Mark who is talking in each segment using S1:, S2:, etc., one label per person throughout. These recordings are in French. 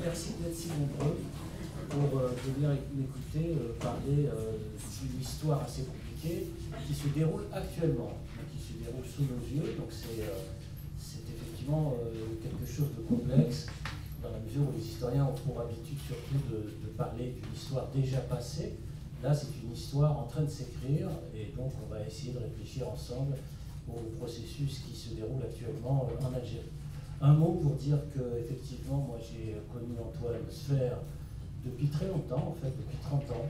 S1: merci d'être si nombreux pour venir m'écouter parler d'une histoire assez compliquée qui se déroule actuellement, qui se déroule sous nos yeux. Donc c'est effectivement quelque chose de complexe, dans la mesure où les historiens ont pour habitude surtout de parler d'une histoire déjà passée. Là, c'est une histoire en train de s'écrire, et donc on va essayer de réfléchir ensemble au processus qui se déroule actuellement en Algérie. Un mot pour dire que, effectivement, moi j'ai connu Antoine Sfer depuis très longtemps, en fait, depuis 30 ans,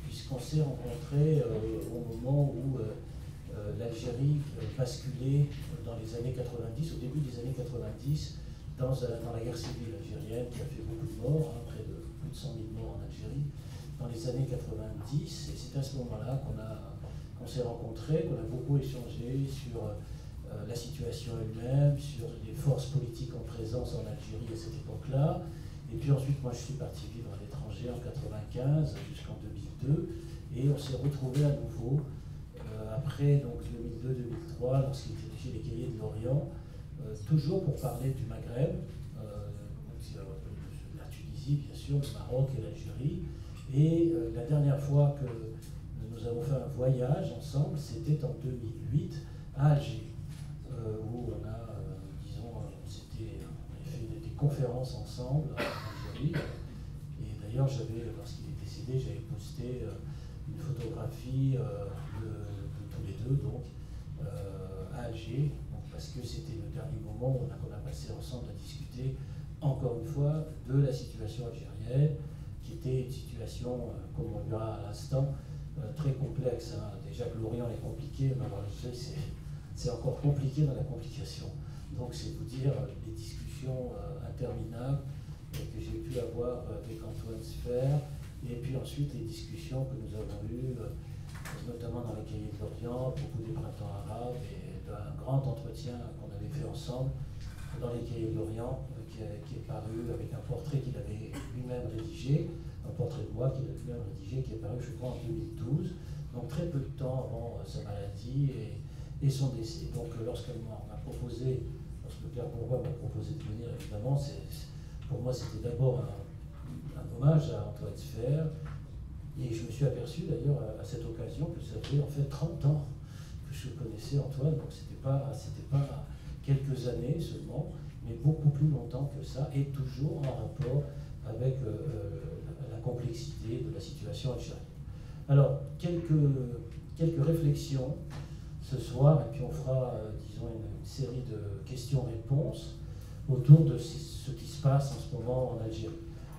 S1: puisqu'on s'est rencontrés au moment où l'Algérie basculait dans les années 90, au début des années 90, dans la guerre civile algérienne qui a fait beaucoup de morts, hein, près de plus de 100 000 morts en Algérie, dans les années 90. Et c'est à ce moment-là qu'on s'est rencontrés, qu'on a beaucoup échangé sur la situation elle-même, sur les forces politiques en présence en Algérie à cette époque-là. Et puis ensuite, moi, je suis parti vivre à l'étranger en 95 jusqu'en 2002, et on s'est retrouvés à nouveau après donc 2002-2003, lorsqu'il était chez les Cahiers de l'Orient, toujours pour parler du Maghreb, de la Tunisie, bien sûr, le Maroc et l'Algérie. Et la dernière fois que nous avons fait un voyage ensemble, c'était en 2008 à Alger, où on a, disons, on avait fait des conférences ensemble en Algérie. Et d'ailleurs, lorsqu'il est décédé, j'avais posté une photographie de tous les deux, donc, à Alger, donc, parce que c'était le dernier moment où on a passé ensemble à discuter, encore une fois, de la situation algérienne, qui était une situation, comme on verra à l'instant, très complexe. Hein. Déjà que l'Orient est compliqué, mais alors l'Algérie, c'est encore compliqué dans la complication. Donc c'est vous dire les discussions interminables que j'ai pu avoir avec Antoine Sfer, et puis ensuite les discussions que nous avons eues, notamment dans les Cahiers de l'Orient, beaucoup des printemps arabes, et d'un grand entretien qu'on avait fait ensemble dans les Cahiers de l'Orient, qui est paru avec un portrait qu'il avait lui-même rédigé, un portrait de moi qu'il a lui-même rédigé, qui est paru, je crois, en 2012, donc très peu de temps avant sa maladie et son décès. Donc lorsqu'elle m'a proposé, lorsque Pierre Bourgois m'a proposé de venir, évidemment, pour moi c'était d'abord un hommage à Antoine Sfer, et je me suis aperçu d'ailleurs à cette occasion que ça fait en fait 30 ans que je connaissais Antoine, donc c'était pas quelques années seulement, mais beaucoup plus longtemps que ça, et toujours en rapport avec la complexité de la situation algérienne. Alors, quelques réflexions ce soir, et puis on fera, disons, une série de questions-réponses autour de ce qui se passe en ce moment en Algérie.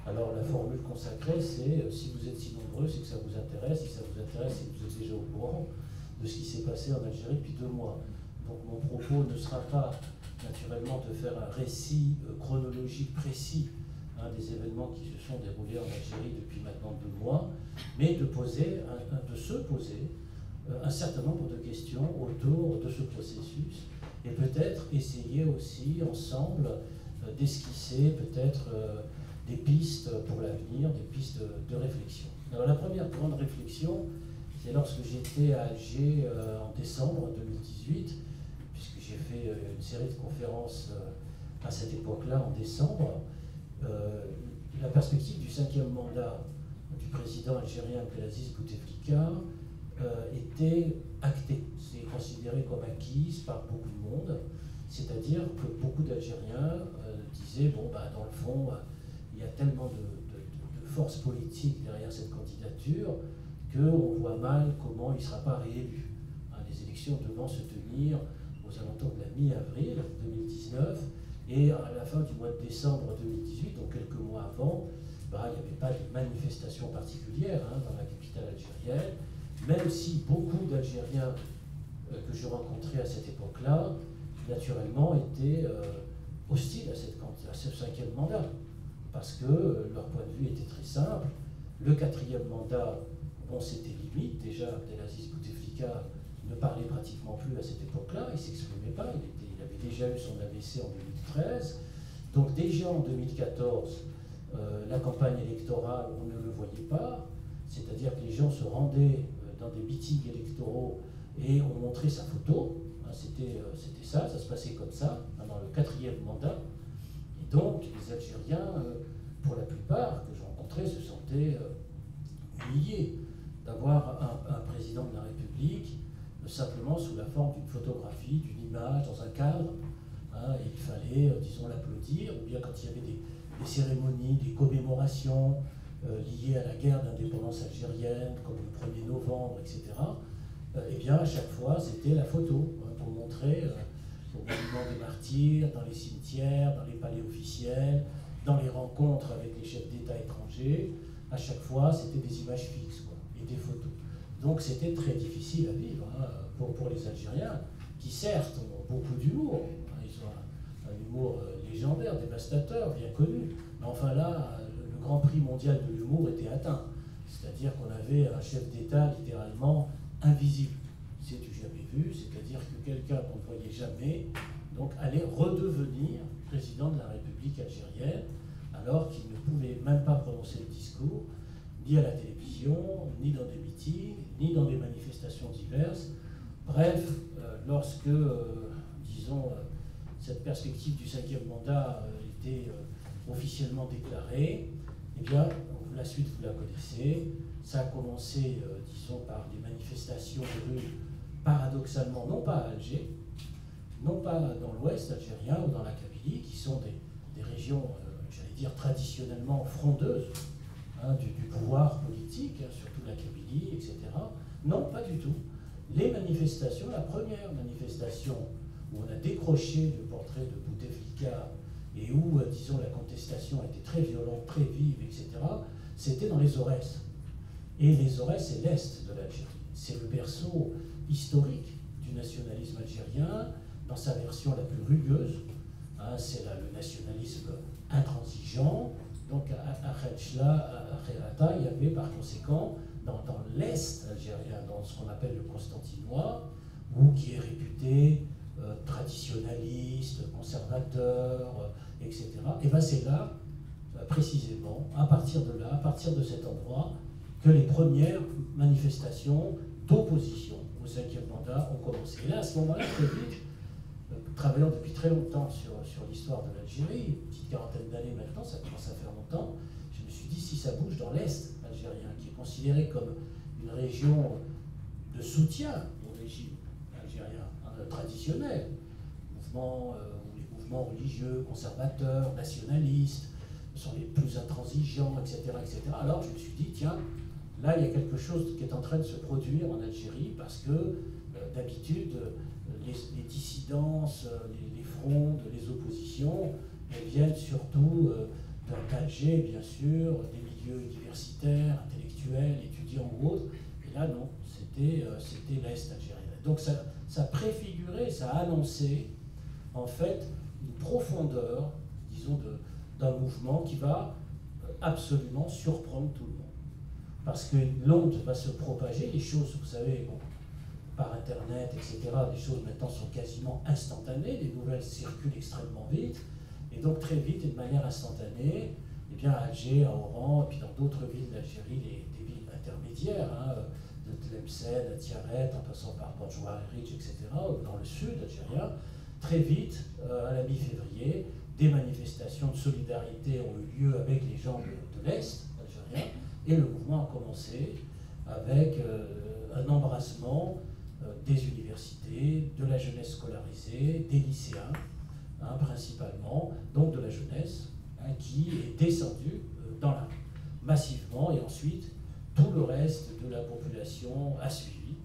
S1: Alors, la formule consacrée, c'est si vous êtes si nombreux, c'est que ça vous intéresse. Si ça vous intéresse, c'est que vous êtes déjà au courant de ce qui s'est passé en Algérie depuis 2 mois. Donc, mon propos ne sera pas, naturellement, de faire un récit chronologique précis des événements qui se sont déroulés en Algérie depuis maintenant 2 mois, mais de se poser un certain nombre de questions autour de ce processus, et peut-être essayer aussi ensemble d'esquisser peut-être des pistes pour l'avenir, des pistes de réflexion. Alors la première grande réflexion, c'est lorsque j'étais à Alger en décembre 2018, puisque j'ai fait une série de conférences à cette époque-là, en décembre. La perspective du 5e mandat du président algérien Abdelaziz Bouteflika était actée. C'est considéré comme acquise par beaucoup de monde, c'est-à-dire que beaucoup d'Algériens disaient, bon, bah, dans le fond, il y a tellement de force politique derrière cette candidature qu'on voit mal comment il ne sera pas réélu. Les élections devant se tenir aux alentours de la mi-avril 2019, et à la fin du mois de décembre 2018, donc quelques mois avant, il n'y avait pas de manifestation particulière dans la capitale algérienne, même si beaucoup d'Algériens que je rencontrais à cette époque-là, naturellement, étaient hostiles à ce 5e mandat, parce que leur point de vue était très simple. Le 4e mandat, bon, c'était limite. Déjà, Abdelaziz Bouteflika ne parlait pratiquement plus à cette époque-là, il ne s'exprimait pas, il avait déjà eu son AVC en 2013. Donc déjà en 2014, la campagne électorale, on ne le voyait pas, c'est-à-dire que les gens se rendaient dans des meetings électoraux et on montrait sa photo. C'était ça se passait comme ça, pendant le 4e mandat. Et donc les Algériens, pour la plupart, rencontrés se sentaient humiliés d'avoir un président de la République simplement sous la forme d'une photographie, d'une image, dans un cadre. Hein, et il fallait, disons, l'applaudir, ou bien quand il y avait des cérémonies, des commémorations liées à la guerre d'indépendance algérienne, comme le 1er novembre, etc., eh bien, à chaque fois, c'était la photo, hein, pour montrer au monument des martyrs, dans les cimetières, dans les palais officiels, dans les rencontres avec les chefs d'État étrangers. À chaque fois, c'était des images fixes, quoi, et des photos. Donc c'était très difficile à vivre, hein, pour les Algériens, qui certes ont beaucoup d'humour, hein, ils ont un humour légendaire, dévastateur, bien connu, mais enfin là, le Grand Prix mondial de l'humour était atteint. C'est-à-dire qu'on avait un chef d'État littéralement invisible. C'est du jamais vu, c'est-à-dire que quelqu'un qu'on ne voyait jamais, donc allait redevenir président de la République algérienne, alors qu'il ne pouvait même pas prononcer le discours, ni à la télévision, ni dans des meetings, ni dans des manifestations diverses. Bref, lorsque, disons, cette perspective du 5e mandat était officiellement déclarée, eh bien, la suite, vous la connaissez. Ça a commencé, disons, par des manifestations de rue, paradoxalement, non pas à Alger, non pas dans l'ouest algérien ou dans la Kabylie, qui sont des régions, j'allais dire, traditionnellement frondeuses, hein, du pouvoir politique, hein, surtout la Kabylie, etc. Non, pas du tout. Les manifestations, la première manifestation où on a décroché le portrait de Bouteflika et où, disons, la contestation a été très violente, très vive, etc., c'était dans les Aurès. Et les Aurès, c'est l'Est de l'Algérie. C'est le berceau historique du nationalisme algérien, dans sa version la plus rugueuse. Hein, c'est le nationalisme intransigeant. Donc à Kherchla, il y avait par conséquent, dans l'Est algérien, dans ce qu'on appelle le Constantinois, ou qui est réputé traditionnaliste, conservateur, etc., et bien c'est là, précisément, à partir de là, à partir de cet endroit, que les premières manifestations d'opposition au 5e mandat ont commencé. Et là, à ce moment-là, très vite, travaillant depuis très longtemps sur l'histoire de l'Algérie, une petite quarantaine d'années maintenant, ça commence à faire longtemps, je me suis dit, si ça bouge dans l'Est algérien, qui est considéré comme une région de soutien au régime algérien, hein, traditionnel, les mouvements religieux, conservateurs, nationalistes, sont les plus intransigeants, etc., etc. Alors je me suis dit, tiens, là il y a quelque chose qui est en train de se produire en Algérie, parce que d'habitude, les dissidences, les frondes, les oppositions, elles viennent surtout d'Alger, bien sûr, des milieux universitaires, intellectuels, étudiants ou autres. Et là, non, c'était l'Est algérien. Donc ça préfigurait, ça annonçait, en fait, une profondeur, disons, d'un mouvement qui va absolument surprendre tout le monde. Parce que l'onde va se propager, les choses, vous savez, bon, par Internet, etc., les choses maintenant sont quasiment instantanées, les nouvelles circulent extrêmement vite, et donc très vite et de manière instantanée, eh bien à Alger, à Oran, et puis dans d'autres villes d'Algérie, des villes intermédiaires, hein, de Tlemcen à Tiaret, en passant par Bordjoua, Ridge, etc., dans le sud algérien, très vite, à la mi-février, des manifestations de solidarité ont eu lieu avec les gens de l'Est algérien, et le mouvement a commencé avec un embrassement des universités, de la jeunesse scolarisée, des lycéens, hein, principalement, donc de la jeunesse, hein, qui est descendue dans la rue, massivement, et ensuite tout le reste de la population a suivi,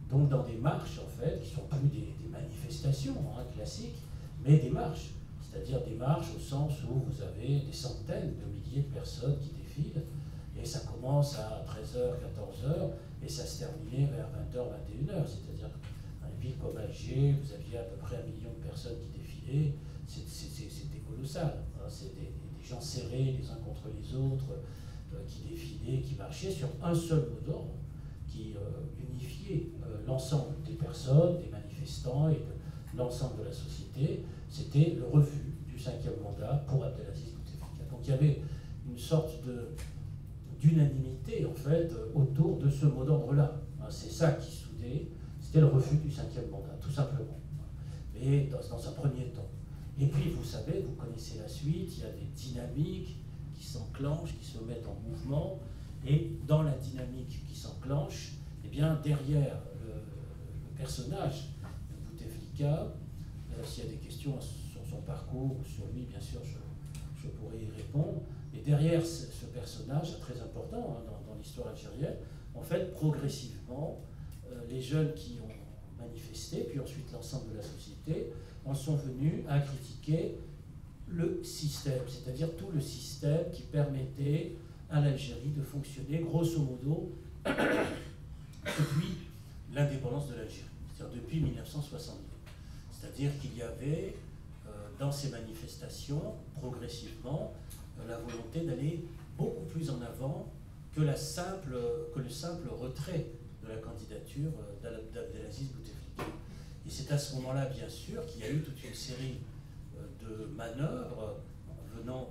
S1: donc dans des marches, en fait, qui ne sont plus des manifestations, hein, classiques, mais des marches, c'est-à-dire des marches au sens où vous avez des centaines de milliers de personnes qui défilent, et ça commence à 13h, 14h, et ça se terminait vers 20h, 21h, c'est-à-dire dans une ville comme Alger, vous aviez à peu près 1 million de personnes qui défilaient, c'était colossal, hein, c'était des gens serrés les uns contre les autres, qui défilaient, qui marchaient sur un seul mot d'ordre, qui unifiait l'ensemble des personnes, des manifestants et de l'ensemble de la société, c'était le refus du 5e mandat pour Abdelaziz Bouteflika. Donc il y avait une sorte d'unanimité en fait autour de ce mot d'ordre-là. C'est ça qui soudait, c'était le refus du 5e mandat, tout simplement. Mais dans un premier temps. Et puis vous savez, vous connaissez la suite, il y a des dynamiques qui s'enclenchent, qui se mettent en mouvement, et dans la dynamique qui s'enclenche, eh bien, derrière le personnage de Bouteflika, s'il y a des questions sur son parcours ou sur lui, bien sûr, je pourrais y répondre. Et derrière ce personnage, très important dans l'histoire algérienne, en fait, progressivement, les jeunes qui ont manifesté, puis ensuite l'ensemble de la société, en sont venus à critiquer le système, c'est-à-dire tout le système qui permettait à l'Algérie de fonctionner, grosso modo, depuis l'indépendance de l'Algérie, c'est-à-dire depuis 1962. C'est-à-dire qu'il y avait dans ces manifestations, progressivement, la volonté d'aller beaucoup plus en avant que le simple retrait de la candidature d'Abdelaziz Bouteflika. Et c'est à ce moment-là, bien sûr, qu'il y a eu toute une série de manœuvres venant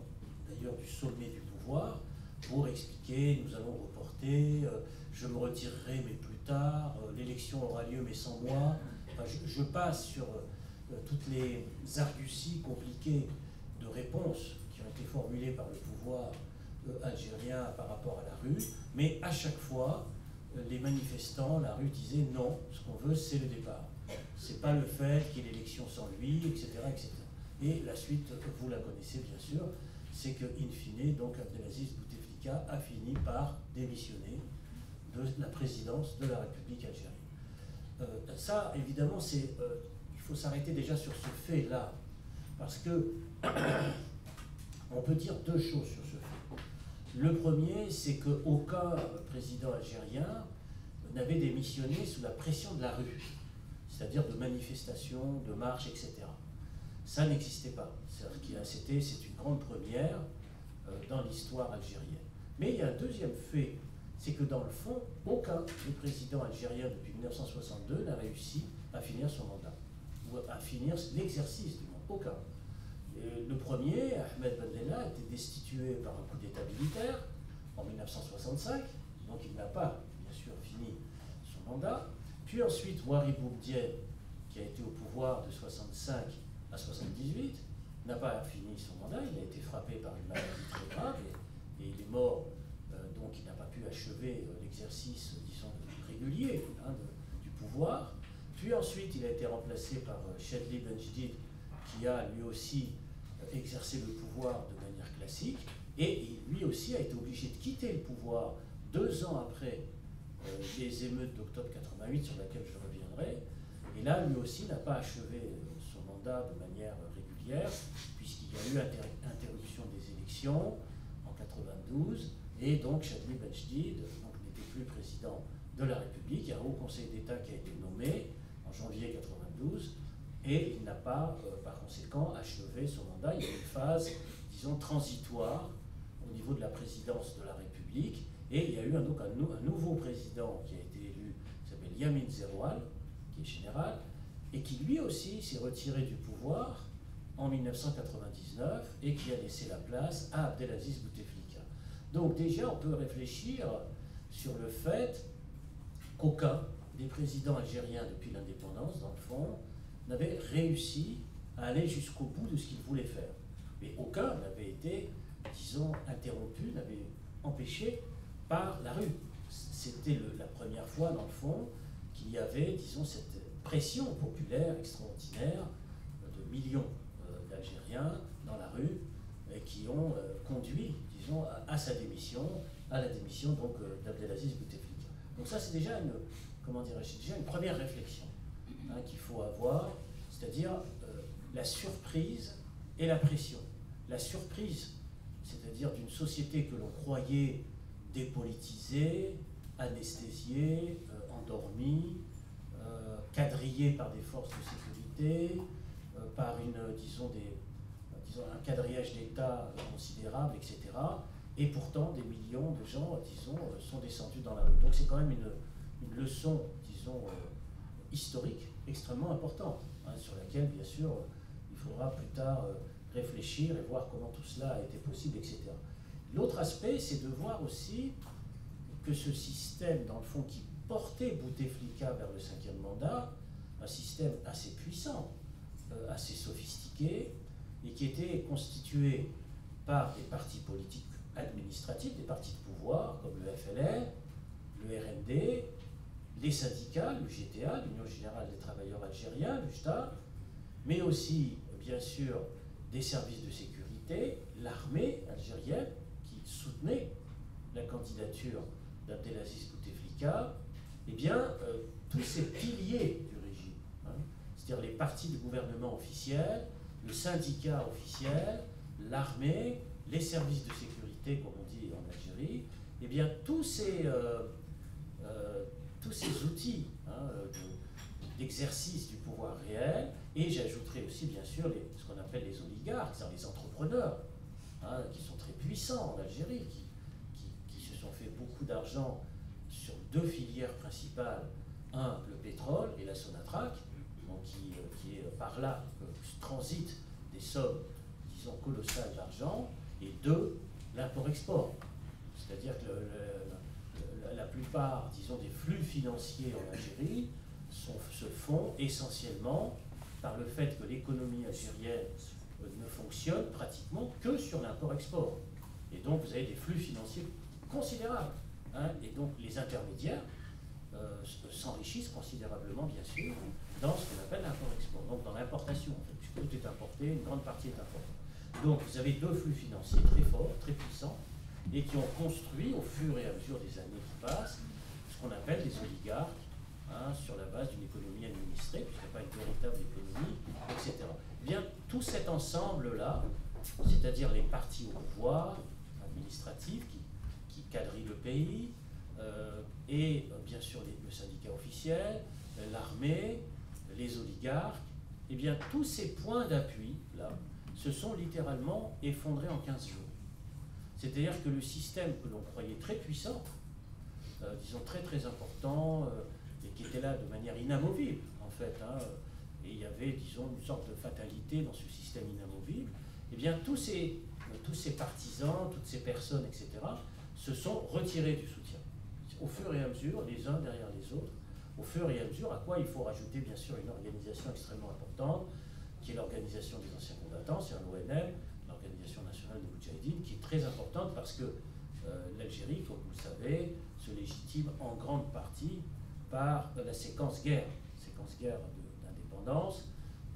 S1: d'ailleurs du sommet du pouvoir pour expliquer, nous allons reporter, je me retirerai mais plus tard, l'élection aura lieu mais sans moi. Enfin, je passe sur toutes les arguties compliquées de réponses qui ont été formulées par le pouvoir algérien par rapport à la rue, mais à chaque fois, les manifestants, la rue disait non, ce qu'on veut c'est le départ. C'est pas le fait qu'il y ait l'élection sans lui, etc., etc. Et la suite, vous la connaissez bien sûr, c'est que, in fine, donc Abdelaziz Bouteflika a fini par démissionner de la présidence de la République algérienne. Ça, évidemment, il faut s'arrêter déjà sur ce fait-là, parce que on peut dire deux choses sur ce fait. Le premier, c'est qu'aucun président algérien n'avait démissionné sous la pression de la rue, c'est-à-dire de manifestations, de marches, etc. Ça n'existait pas. C'est une grande première dans l'histoire algérienne. Mais il y a un deuxième fait, c'est que dans le fond, aucun des présidents algériens depuis 1962 n'a réussi à finir son mandat, ou à finir l'exercice du mandat. Aucun. Et le premier, Ahmed Ben Bella, a été destitué par un coup d'État militaire en 1965, donc il n'a pas, bien sûr, fini son mandat. Puis ensuite, Ouari Boumedienne, qui a été au pouvoir de 65 à 78, n'a pas fini son mandat, il a été frappé par une maladie très grave et il est mort, donc il n'a pas pu achever l'exercice, disons, régulier du pouvoir. Puis ensuite, il a été remplacé par Chadli Benjdid, qui a lui aussi exercé le pouvoir de manière classique, et lui aussi a été obligé de quitter le pouvoir 2 ans après les émeutes d'octobre 88, sur laquelle je reviendrai. Et là, lui aussi n'a pas achevé son mandat de manière régulière, puisqu'il y a eu interruption des élections en 92, et donc Chadli Benjdid n'était plus président de la République. Il y a un haut conseil d'État qui a été nommé en janvier 92, et il n'a pas, par conséquent, achevé son mandat. Il y a eu une phase, disons, transitoire au niveau de la présidence de la République, et il y a eu donc un nouveau président qui a été élu, qui s'appelle Yamin Zeroual, qui est général, et qui lui aussi s'est retiré du pouvoir en 1999 et qui a laissé la place à Abdelaziz Bouteflika. Donc déjà, on peut réfléchir sur le fait qu'aucun des présidents algériens depuis l'indépendance, dans le fond, n'avait réussi à aller jusqu'au bout de ce qu'il voulait faire. Mais aucun n'avait été, disons, interrompu, n'avait empêché par la rue. C'était la première fois, dans le fond, qu'il y avait, disons, cette pression populaire extraordinaire de millions d'Algériens dans la rue qui ont conduit, disons, à sa démission, à la démission donc d'Abdelaziz Bouteflika. Donc ça, c'est déjà une première réflexion qu'il faut avoir, c'est-à-dire la surprise et la pression. La surprise, c'est-à-dire d'une société que l'on croyait dépolitisée, anesthésiée, endormie, quadrillée par des forces de sécurité, par un quadrillage d'État considérable, etc. Et pourtant, des millions de gens, disons, sont descendus dans la rue. Donc c'est quand même une leçon, disons, historique extrêmement importante, sur laquelle, bien sûr, il faudra plus tard réfléchir et voir comment tout cela a été possible, etc. L'autre aspect, c'est de voir aussi que ce système, dans le fond, qui portait Bouteflika vers le 5e mandat, un système assez puissant, assez sophistiqué, et qui était constitué par des partis politiques administratifs, des partis de pouvoir, comme le FLR, le RND, les syndicats, l'UGTA, l'Union Générale des Travailleurs Algériens, l'UJTA, mais aussi, bien sûr, des services de sécurité, l'armée algérienne, qui soutenait la candidature d'Abdelaziz Bouteflika, eh bien, tous ces piliers du régime, hein, c'est-à-dire les partis de gouvernement officiels, le syndicat officiel, l'armée, les services de sécurité, comme on dit en Algérie, eh bien, tous ces outils, hein, d'exercice du pouvoir réel, et j'ajouterai aussi, bien sûr, ce qu'on appelle les oligarques, c'est-à-dire les entrepreneurs, hein, qui sont très puissants en Algérie, qui se sont fait beaucoup d'argent sur deux filières principales, un, le pétrole et la Sonatrach, donc qui est par là que transitent des sommes, disons, colossales d'argent, et deux, l'import-export. C'est-à-dire que la plupart, disons, des flux financiers en Algérie se font essentiellement par le fait que l'économie algérienne ne fonctionne pratiquement que sur l'import-export. Et donc vous avez des flux financiers considérables. Hein, et donc les intermédiaires s'enrichissent considérablement, bien sûr, dans ce qu'on appelle l'import-export, donc dans l'importation, en fait, puisque tout est importé, une grande partie est importée. Donc vous avez deux flux financiers très forts, très puissants, et qui ont construit au fur et à mesure des années qui passent ce qu'on appelle des oligarques, hein, sur la base d'une économie administrée, puisqu'il n'y a pas une véritable économie, etc. Eh bien, tout cet ensemble-là, c'est-à-dire les partis au pouvoir administratif qui quadrillent le pays, et bien sûr le syndicat officiel, l'armée, les oligarques, eh bien, tous ces points d'appui, là, se sont littéralement effondrés en 15 jours. C'est-à-dire que le système que l'on croyait très puissant, disons très très important, et qui était là de manière inamovible, en fait, hein, et il y avait, disons, une sorte de fatalité dans ce système inamovible, eh bien, tous ces partisans, toutes ces personnes, etc., se sont retirés du soutien. Au fur et à mesure, les uns derrière les autres, au fur et à mesure, à quoi il faut rajouter, bien sûr, une organisation extrêmement importante, qui est l'organisation des anciens combattants, c'est l'ONM, l'Organisation nationale des Moudjahidines, qui est très importante parce que l'Algérie, comme vous le savez, se légitime en grande partie par la séquence guerre d'indépendance.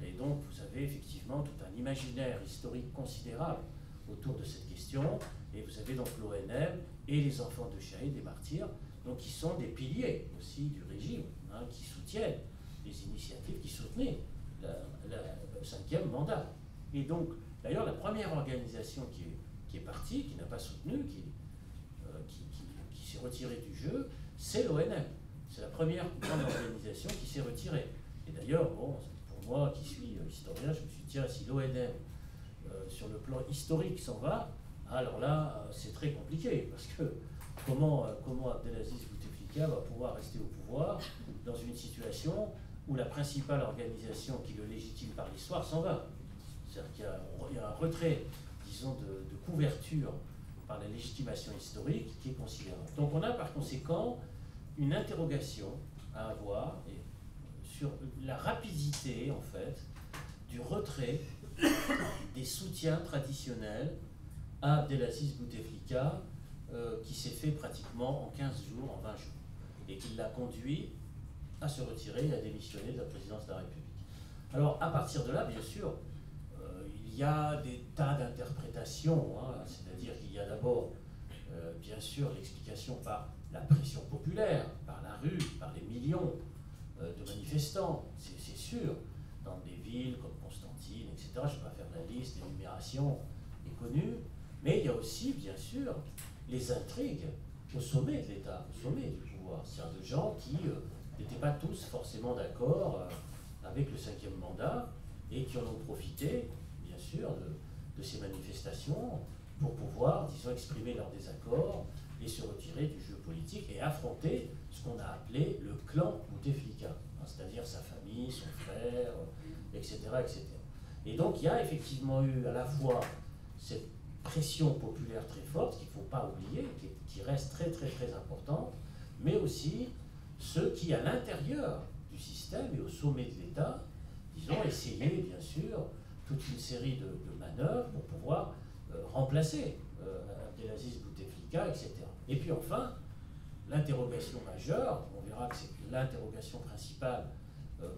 S1: Et donc, vous avez effectivement tout un imaginaire historique considérable autour de cette question. Et vous avez donc l'ONM et les enfants de Shahid, des martyrs, donc qui sont des piliers aussi du régime, hein, qui soutiennent les initiatives, qui soutenaient le 5e mandat. Et donc, d'ailleurs, la première organisation qui est partie, qui n'a pas soutenu, qui s'est retirée du jeu, c'est l'ONM. C'est la première grande organisation qui s'est retirée. Et d'ailleurs, bon, pour moi qui suis historien, je me suis dit, tiens, si l'ONM, sur le plan historique, s'en va, alors là, c'est très compliqué, parce que comment Abdelaziz Bouteflika va pouvoir rester au pouvoir dans une situation où la principale organisation qui le légitime par l'histoire s'en va. C'est-à-dire qu'il y a un retrait, disons, de couverture par la légitimation historique qui est considérable. Donc on a par conséquent une interrogation à avoir sur la rapidité, en fait, du retrait des soutiens traditionnels à Abdelaziz Bouteflika, qui s'est fait pratiquement en 15 jours, en 20 jours, et qui l'a conduit à se retirer et à démissionner de la présidence de la République. Alors, à partir de là, bien sûr, il y a des tas d'interprétations, hein, c'est-à-dire qu'il y a d'abord, bien sûr, l'explication par la pression populaire, par la rue, par les millions de manifestants, c'est sûr, dans des villes comme Constantine, etc. Je ne vais pas faire la liste, l'énumération est connue, mais il y a aussi, bien sûr, les intrigues au sommet de l'État, au sommet du pouvoir, c'est-à-dire de gens qui n'étaient pas tous forcément d'accord avec le 5e mandat et qui en ont profité, bien sûr, de ces manifestations pour pouvoir, disons, exprimer leur désaccord et se retirer du jeu politique et affronter ce qu'on a appelé le clan Bouteflika, hein, c'est-à-dire sa famille, son frère, etc., etc. Et donc il y a effectivement eu à la fois cette pression populaire très forte qu'il ne faut pas oublier, qui reste très très très importante, mais aussi ceux qui, à l'intérieur du système et au sommet de l'État, disons, essayaient bien sûr toute une série de manœuvres pour pouvoir remplacer Abdelaziz Bouteflika, etc. Et puis enfin, l'interrogation majeure, on verra que c'est l'interrogation principale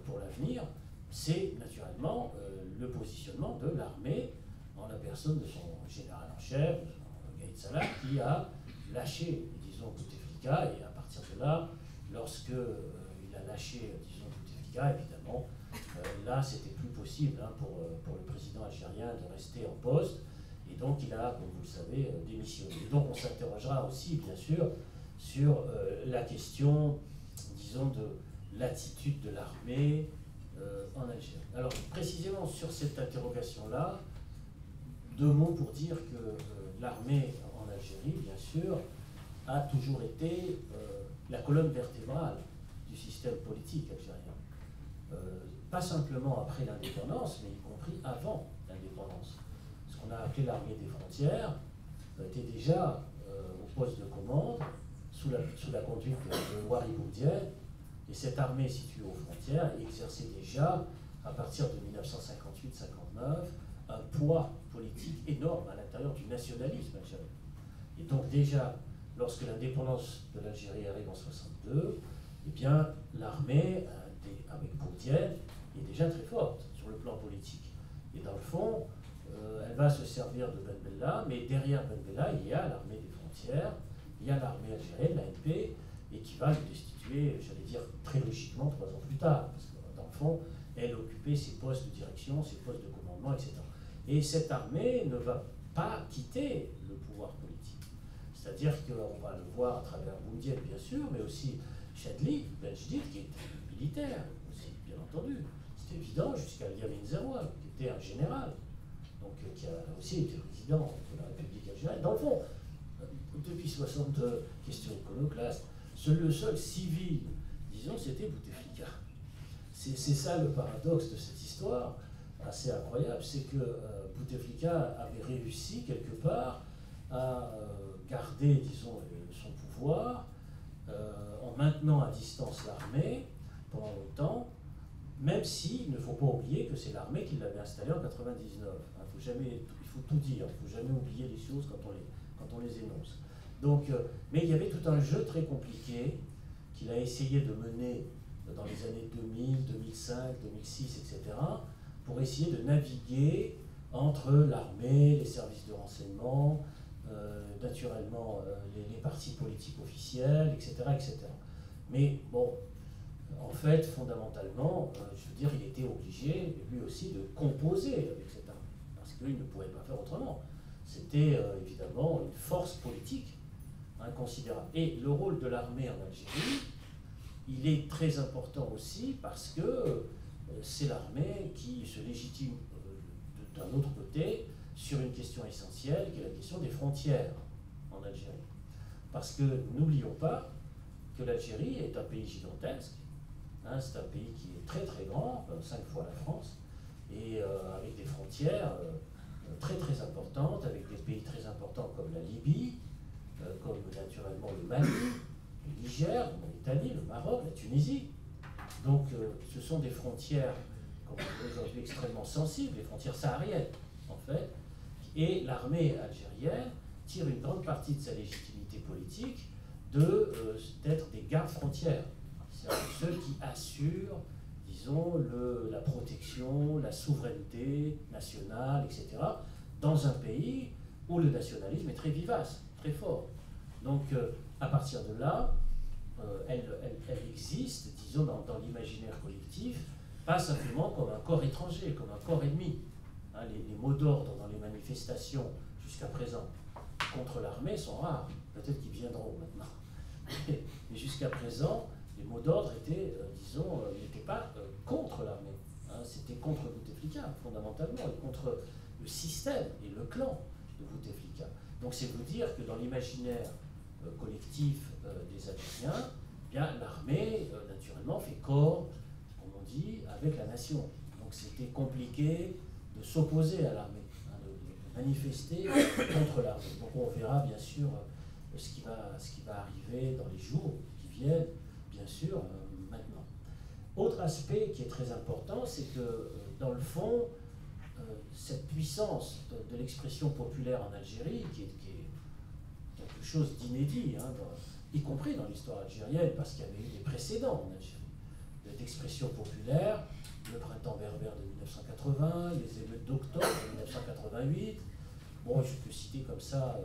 S1: pour l'avenir, c'est naturellement le positionnement de l'armée en la personne de son général en chef, Gaïd Salah, qui a lâché, disons, Bouteflika, et à partir de là, lorsque il a lâché, disons, Bouteflika, évidemment, là, c'était plus possible hein, pour le président algérien de rester en poste, et donc il a, comme vous le savez, démissionné. Et donc on s'interrogera aussi, bien sûr, sur la question, disons, de l'attitude de l'armée en Algérie. Alors, précisément sur cette interrogation-là, deux mots pour dire que l'armée en Algérie, bien sûr, a toujours été la colonne vertébrale du système politique algérien. Pas simplement après l'indépendance, mais y compris avant l'indépendance. Ce qu'on a appelé l'armée des frontières était déjà au poste de commande, sous la conduite de Ouari Boumedienne, et cette armée située aux frontières exerçait déjà, à partir de 1958-59, un poids politique énorme à l'intérieur du nationalisme algérien. Et donc déjà, lorsque l'indépendance de l'Algérie arrive en 1962, eh bien, l'armée, avec Boumedienne, est déjà très forte sur le plan politique. Et dans le fond, elle va se servir de Ben Bella, mais derrière Ben Bella, il y a l'armée des frontières, il y a l'armée algérienne, l'ANP, et qui va le destituer, j'allais dire, très logiquement 3 ans plus tard, parce que dans le fond, elle occupait ses postes de direction, ses postes de commandement, etc. Et cette armée ne va pas quitter le pouvoir politique. C'est-à-dire qu'on va le voir à travers Boumedienne, bien sûr, mais aussi Chadli, Benjdid, qui était militaire aussi, bien entendu. C'était évident, jusqu'à Yamin Zeroual, qui était un général, donc qui a aussi été président de la République algérienne. Dans le fond, depuis 60 questions iconoclastes, le seul civil, disons, c'était Bouteflika. C'est ça le paradoxe de cette histoire, assez incroyable, c'est que Bouteflika avait réussi quelque part à garder, disons, son pouvoir en maintenant à distance l'armée pendant longtemps, même s'il ne faut pas oublier que c'est l'armée qui l'avait installée en 99. Il faut tout dire, il ne faut jamais oublier les choses quand on les énonce. Donc, mais il y avait tout un jeu très compliqué qu'il a essayé de mener dans les années 2000, 2005, 2006, etc., pour essayer de naviguer entre l'armée, les services de renseignement, naturellement les partis politiques officiels, etc., etc. Mais bon, en fait, fondamentalement, je veux dire, il était obligé, lui aussi, de composer avec cette armée, parce qu'il ne pouvait pas faire autrement. C'était évidemment une force politique inconsidérable. Et le rôle de l'armée en Algérie, il est très important aussi parce que c'est l'armée qui se légitime d'un autre côté sur une question essentielle qui est la question des frontières en Algérie. Parce que n'oublions pas que l'Algérie est un pays gigantesque, hein, c'est un pays qui est très très grand, 5 fois la France, et avec des frontières très très importantes, avec des pays très importants comme la Libye, comme naturellement le Mali, le Niger, l'Italie, le Maroc, la Tunisie. Donc ce sont des frontières, comme on dit aujourd'hui, extrêmement sensibles, les frontières sahariennes en fait, et l'armée algérienne tire une grande partie de sa légitimité politique d'être des gardes frontières, c'est-à-dire ceux qui assurent, disons, la protection, la souveraineté nationale, etc., dans un pays où le nationalisme est très vivace, très fort. Donc, à partir de là, elle existe, disons, dans l'imaginaire collectif, pas simplement comme un corps étranger, comme un corps ennemi. Hein, les mots d'ordre dans les manifestations jusqu'à présent contre l'armée sont rares. Peut-être qu'ils viendront maintenant. Mais jusqu'à présent, les mots d'ordre étaient, disons, n'étaient pas contre l'armée. Hein, c'était contre Bouteflika, fondamentalement, et contre le système et le clan de Bouteflika. Donc c'est vous dire que dans l'imaginaire collectif des Algériens, eh bien l'armée, naturellement, fait corps, comme on dit, avec la nation. Donc c'était compliqué de s'opposer à l'armée, hein, de manifester contre l'armée. Donc on verra bien sûr ce qui va arriver dans les jours qui viennent, bien sûr, maintenant. Autre aspect qui est très important, c'est que dans le fond, cette puissance de l'expression populaire en Algérie, qui est quelque chose d'inédit, hein, y compris dans l'histoire algérienne, parce qu'il y avait eu des précédents en Algérie, d'expression populaire, le printemps berbère de 1980, les émeutes d'octobre de 1988. Bon, je peux citer comme ça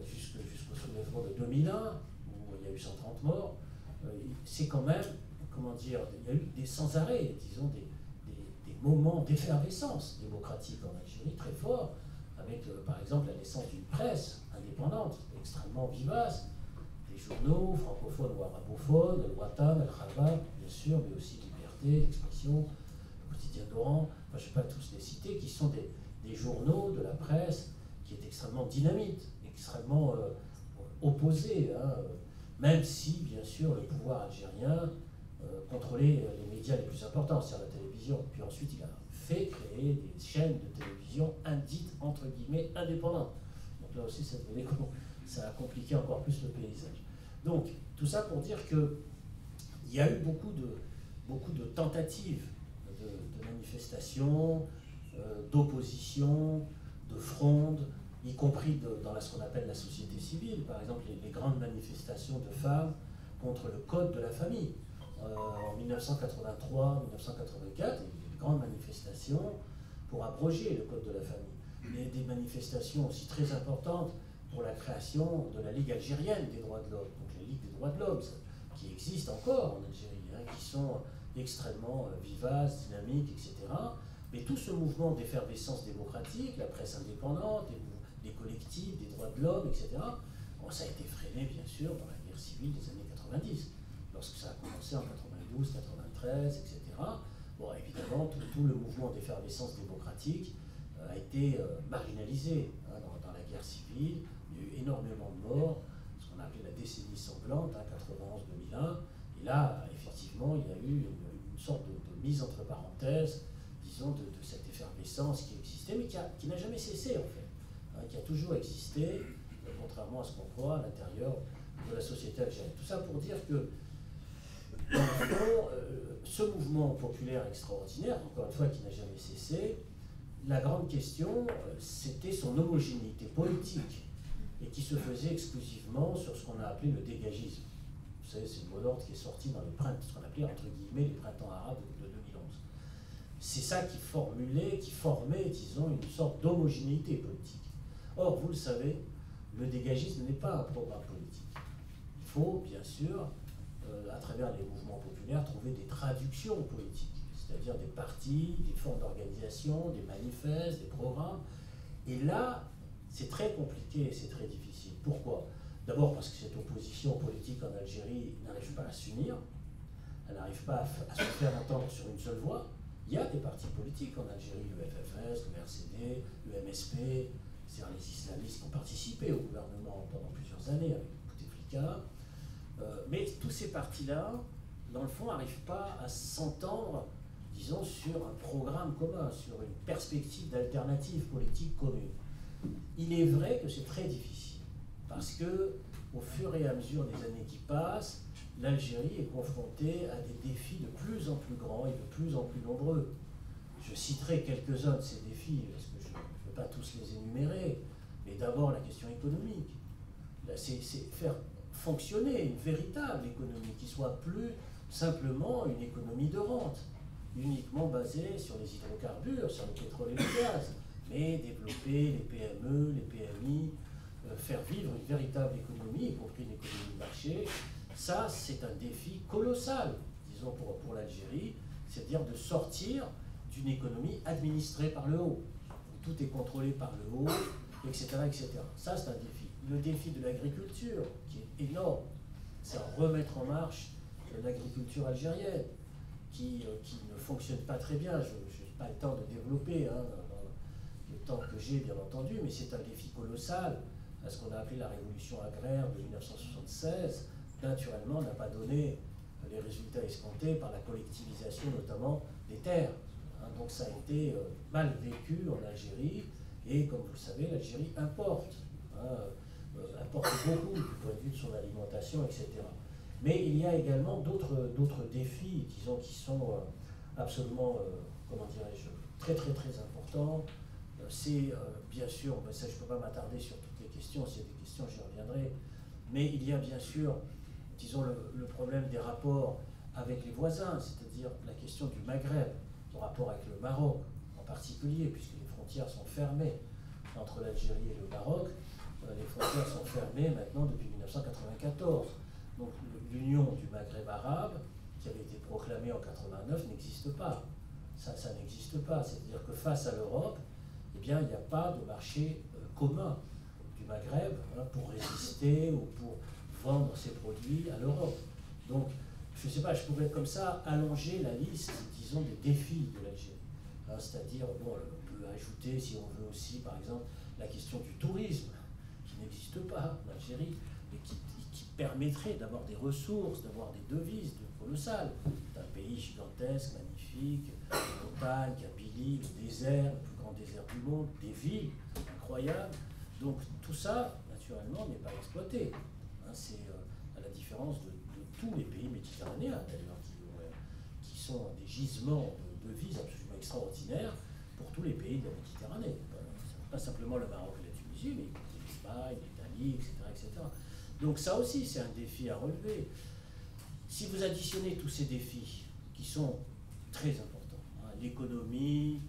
S1: jusqu'au soulèvement de 2001, où il y a eu 130 morts. C'est quand même, comment dire, il y a eu des sans arrêt, disons, des moments d'effervescence démocratique en Algérie très forts, avec par exemple la naissance d'une presse indépendante, extrêmement vivace, des journaux francophones ou arabophones, le Watan, le Khabar, bien sûr, mais aussi Liberté, l'Expression, le Quotidien d'Oran, enfin, je ne vais pas tous les citer, qui sont des journaux de la presse qui est extrêmement dynamite, extrêmement opposé, hein, même si, bien sûr, le pouvoir algérien contrôlait les médias les plus importants, c'est-à-dire la télévision. Puis ensuite, il a fait créer des chaînes de télévision indites, entre guillemets, indépendantes. Donc là aussi, ça a compliqué encore plus le paysage. Donc, tout ça pour dire qu'il y a eu beaucoup de tentatives de manifestations, d'opposition, de fronde, y compris dans ce qu'on appelle la société civile. Par exemple, les grandes manifestations de femmes contre le code de la famille. En 1983, 1984, il y a eu des grandes manifestations pour abroger le code de la famille. Mais des manifestations aussi très importantes pour la création de la Ligue algérienne des droits de l'homme, donc la Ligue des droits de l'homme, qui existe encore en Algérie, hein, qui sont extrêmement vivaces, dynamiques, etc. Mais tout ce mouvement d'effervescence démocratique, la presse indépendante, les collectifs des droits de l'homme, etc., bon, ça a été freiné, bien sûr, dans la guerre civile des années 90, lorsque ça a commencé en 92, 93, etc. Bon, évidemment, tout le mouvement d'effervescence démocratique a été marginalisé, hein, dans la guerre civile. Il y a eu énormément de morts, ce qu'on a appelé la décennie sanglante, hein, 91-2001. Et là, effectivement, il y a eu une sorte de mise entre parenthèses, disons, de cette effervescence qui existait, mais qui n'a jamais cessé, en fait, hein, qui a toujours existé, contrairement à ce qu'on croit, à l'intérieur de la société algérienne. Tout ça pour dire que, dans le fond, ce mouvement populaire extraordinaire, encore une fois, qui n'a jamais cessé, la grande question, c'était son homogénéité politique, et qui se faisait exclusivement sur ce qu'on a appelé le dégagisme. Vous savez, c'est le mot d'ordre qui est sorti dans ce qu'on appelait, entre guillemets, les printemps arabes de 2011. C'est ça qui formait, disons, une sorte d'homogénéité politique. Or, vous le savez, le dégagisme n'est pas un programme politique. Il faut, bien sûr, à travers les mouvements populaires, trouver des traductions politiques, c'est-à-dire des partis, des formes d'organisation, des manifestes, des programmes. Et là, c'est très compliqué et c'est très difficile. Pourquoi? D'abord parce que cette opposition politique en Algérie n'arrive pas à s'unir, elle n'arrive pas à se faire entendre sur une seule voix. Il y a des partis politiques en Algérie, le FFS, le RCD, le MSP, c'est-à-dire les islamistes qui ont participé au gouvernement pendant plusieurs années avec Bouteflika. Mais tous ces partis-là, dans le fond, n'arrivent pas à s'entendre, disons, sur un programme commun, sur une perspective d'alternative politique commune. Il est vrai que c'est très difficile, parce que, au fur et à mesure des années qui passent, l'Algérie est confrontée à des défis de plus en plus grands et de plus en plus nombreux. Je citerai quelques-uns de ces défis, parce que je ne vais pas tous les énumérer, mais d'abord la question économique. C'est faire fonctionner une véritable économie qui soit plus simplement une économie de rente, uniquement basée sur les hydrocarbures, sur le pétrole et le gaz, mais développer les PME, les PMI, faire vivre une véritable économie, y compris une économie de marché. Ça, c'est un défi colossal, disons, pour l'Algérie, c'est-à-dire de sortir d'une économie administrée par le haut, où tout est contrôlé par le haut, etc., etc. Ça, c'est un défi. Le défi de l'agriculture, qui est énorme, c'est remettre en marche l'agriculture algérienne, qui ne fonctionne pas très bien. Je n'ai pas le temps de développer, hein, dans le temps que j'ai, bien entendu, mais c'est un défi colossal. À ce qu'on a appelé la révolution agraire de 1976, naturellement, n'a pas donné les résultats escomptés par la collectivisation, notamment des terres. Hein, donc ça a été mal vécu en Algérie, et comme vous le savez, l'Algérie importe, hein, importe beaucoup du point de vue de son alimentation, etc. Mais il y a également d'autres défis, disons, qui sont absolument, comment dirais-je, très très très importants. C'est bien sûr, ça je ne peux pas m'attarder sur toutes les questions. S'il y a des questions, j'y reviendrai. Mais il y a bien sûr, disons, le problème des rapports avec les voisins, c'est-à-dire la question du Maghreb, le rapport avec le Maroc en particulier, puisque les frontières sont fermées entre l'Algérie et le Maroc. Les frontières sont fermées maintenant depuis 1994. Donc l'union du Maghreb arabe, qui avait été proclamée en 89, n'existe pas. Ça n'existe pas. C'est-à-dire que face à l'Europe, eh bien, il n'y a pas de marché commun du Maghreb pour résister ou pour vendre ses produits à l'Europe. Donc, je ne sais pas, je pourrais comme ça allonger la liste, disons, des défis de l'Algérie. C'est-à-dire, bon, on peut ajouter, si on veut aussi, par exemple, la question du tourisme, qui n'existe pas en Algérie, mais qui permettrait d'avoir des ressources, d'avoir des devises colossales. C'est un pays gigantesque, magnifique, une montagne, Kabylie, le désert, le plus grand désert du monde, des villes incroyables. Donc tout ça, naturellement, n'est pas exploité. C'est à la différence de tous les pays méditerranéens, d'ailleurs, qui sont des gisements de devises absolument extraordinaires pour tous les pays de la Méditerranée. Pas simplement le Maroc et la Tunisie, mais l'Espagne, l'Italie, etc., etc. Donc ça aussi, c'est un défi à relever. Si vous additionnez tous ces défis, qui sont très importants, l'économie,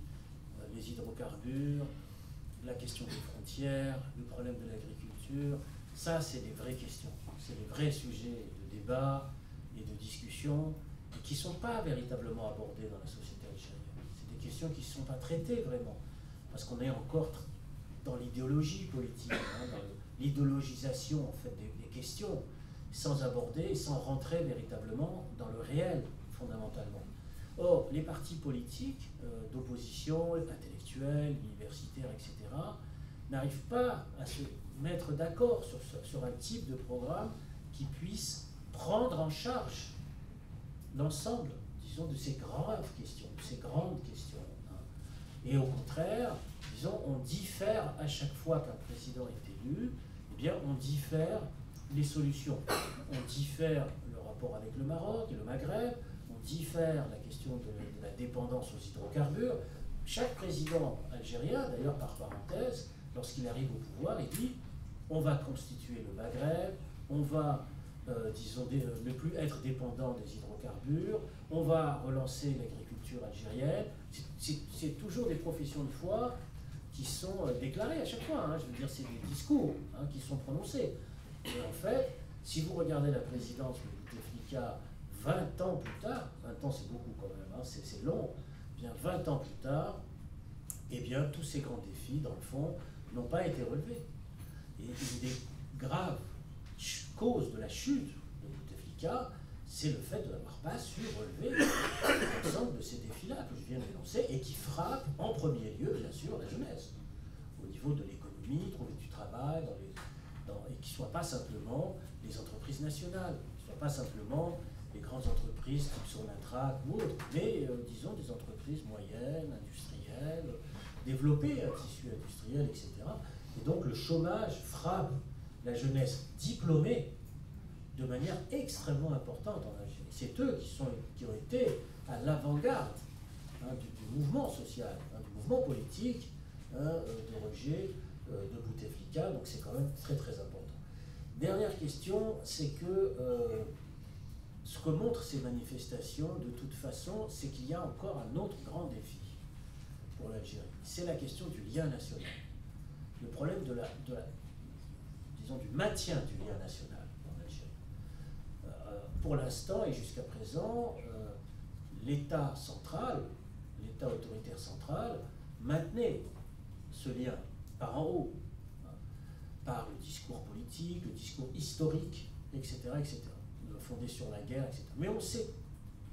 S1: les hydrocarbures, la question des frontières, le problème de l'agriculture, ça, c'est des vraies questions. C'est des vrais sujets de débat et de discussion et qui ne sont pas véritablement abordés dans la société algérienne. C'est des questions qui ne sont pas traitées vraiment, parce qu'on est encore dans l'idéologie politique, dans l'idéologisation en fait, des questions, sans aborder, sans rentrer véritablement dans le réel, fondamentalement. Or, les partis politiques d'opposition, intellectuels, universitaires, etc., n'arrivent pas à se mettre d'accord sur un type de programme qui puisse prendre en charge l'ensemble, disons, de ces graves questions, de ces grandes questions. Et au contraire, disons, on diffère à chaque fois qu'un président est élu, eh bien, on diffère les solutions. On diffère le rapport avec le Maroc et le Maghreb, on diffère la question de la dépendance aux hydrocarbures. Chaque président algérien, d'ailleurs par parenthèse, lorsqu'il arrive au pouvoir, il dit on va constituer le Maghreb, on va, disons, ne plus être dépendant des hydrocarbures, on va relancer l'agriculture algérienne. C'est toujours des professions de foi qui sont déclarées à chaque fois. Je veux dire, c'est des discours qui sont prononcés. Et en fait, si vous regardez la présidence de Bouteflika 20 ans plus tard, 20 ans c'est beaucoup quand même, c'est long, bien 20 ans plus tard, eh bien tous ces grands défis, dans le fond, n'ont pas été relevés. Et une des graves causes de la chute de Bouteflika, c'est le fait de n'avoir pas su relever l'ensemble de ces défis-là que je viens d'énoncer et qui frappent en premier lieu, bien sûr, la jeunesse, au niveau de l'économie, trouver du travail, et qui ne soient pas simplement les entreprises nationales, qui ne soient pas simplement les grandes entreprises type Sonatrach ou autres, mais disons des entreprises moyennes, industrielles, développer un tissu industriel, etc. Et donc le chômage frappe la jeunesse diplômée de manière extrêmement importante en Algérie. C'est eux qui ont été à l'avant-garde du mouvement social, du mouvement politique de rejet de Bouteflika, donc c'est quand même très très important. Dernière question, c'est que ce que montrent ces manifestations, de toute façon, c'est qu'il y a encore un autre grand défi pour l'Algérie. C'est la question du lien national. Le problème disons, du maintien du lien national en Algérie. Pour l'instant et jusqu'à présent, l'État central, l'État autoritaire central, maintenait ce lien par en haut, par le discours politique, le discours historique, etc., etc., fondé sur la guerre, etc. Mais on sait,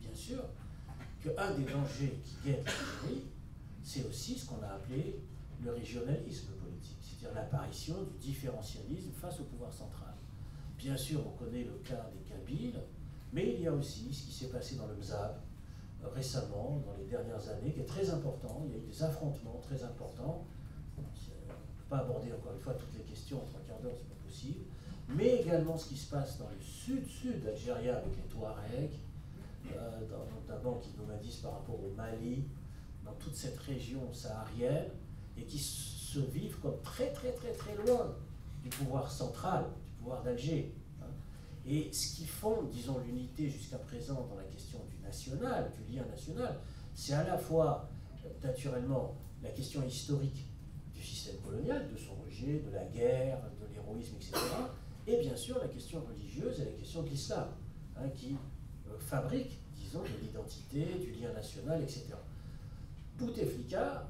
S1: bien sûr, qu'un des dangers qui guette l'Algérie, c'est aussi ce qu'on a appelé le régionalisme politique, c'est-à-dire l'apparition du différentialisme face au pouvoir central. Bien sûr, on connaît le cas des Kabyles, mais il y a aussi ce qui s'est passé dans le Mzab récemment, dans les dernières années, qui est très important. Il y a eu des affrontements très importants. On ne peut pas aborder encore une fois toutes les questions en 3 quarts d'heure, c'est pas possible. Mais également ce qui se passe dans le sud-sud algérien avec les Touaregs, notamment qui nomadisent par rapport au Mali, dans toute cette région saharienne, et qui se vivent comme très très très très loin du pouvoir central, du pouvoir d'Alger. Hein. Et ce qui fonde, disons, l'unité jusqu'à présent dans la question du national, du lien national, c'est à la fois, naturellement, la question historique du système colonial, de son rejet, de la guerre, de l'héroïsme, etc., et bien sûr la question religieuse et la question de l'islam, hein, qui fabrique, disons, de l'identité, du lien national, etc. Bouteflika,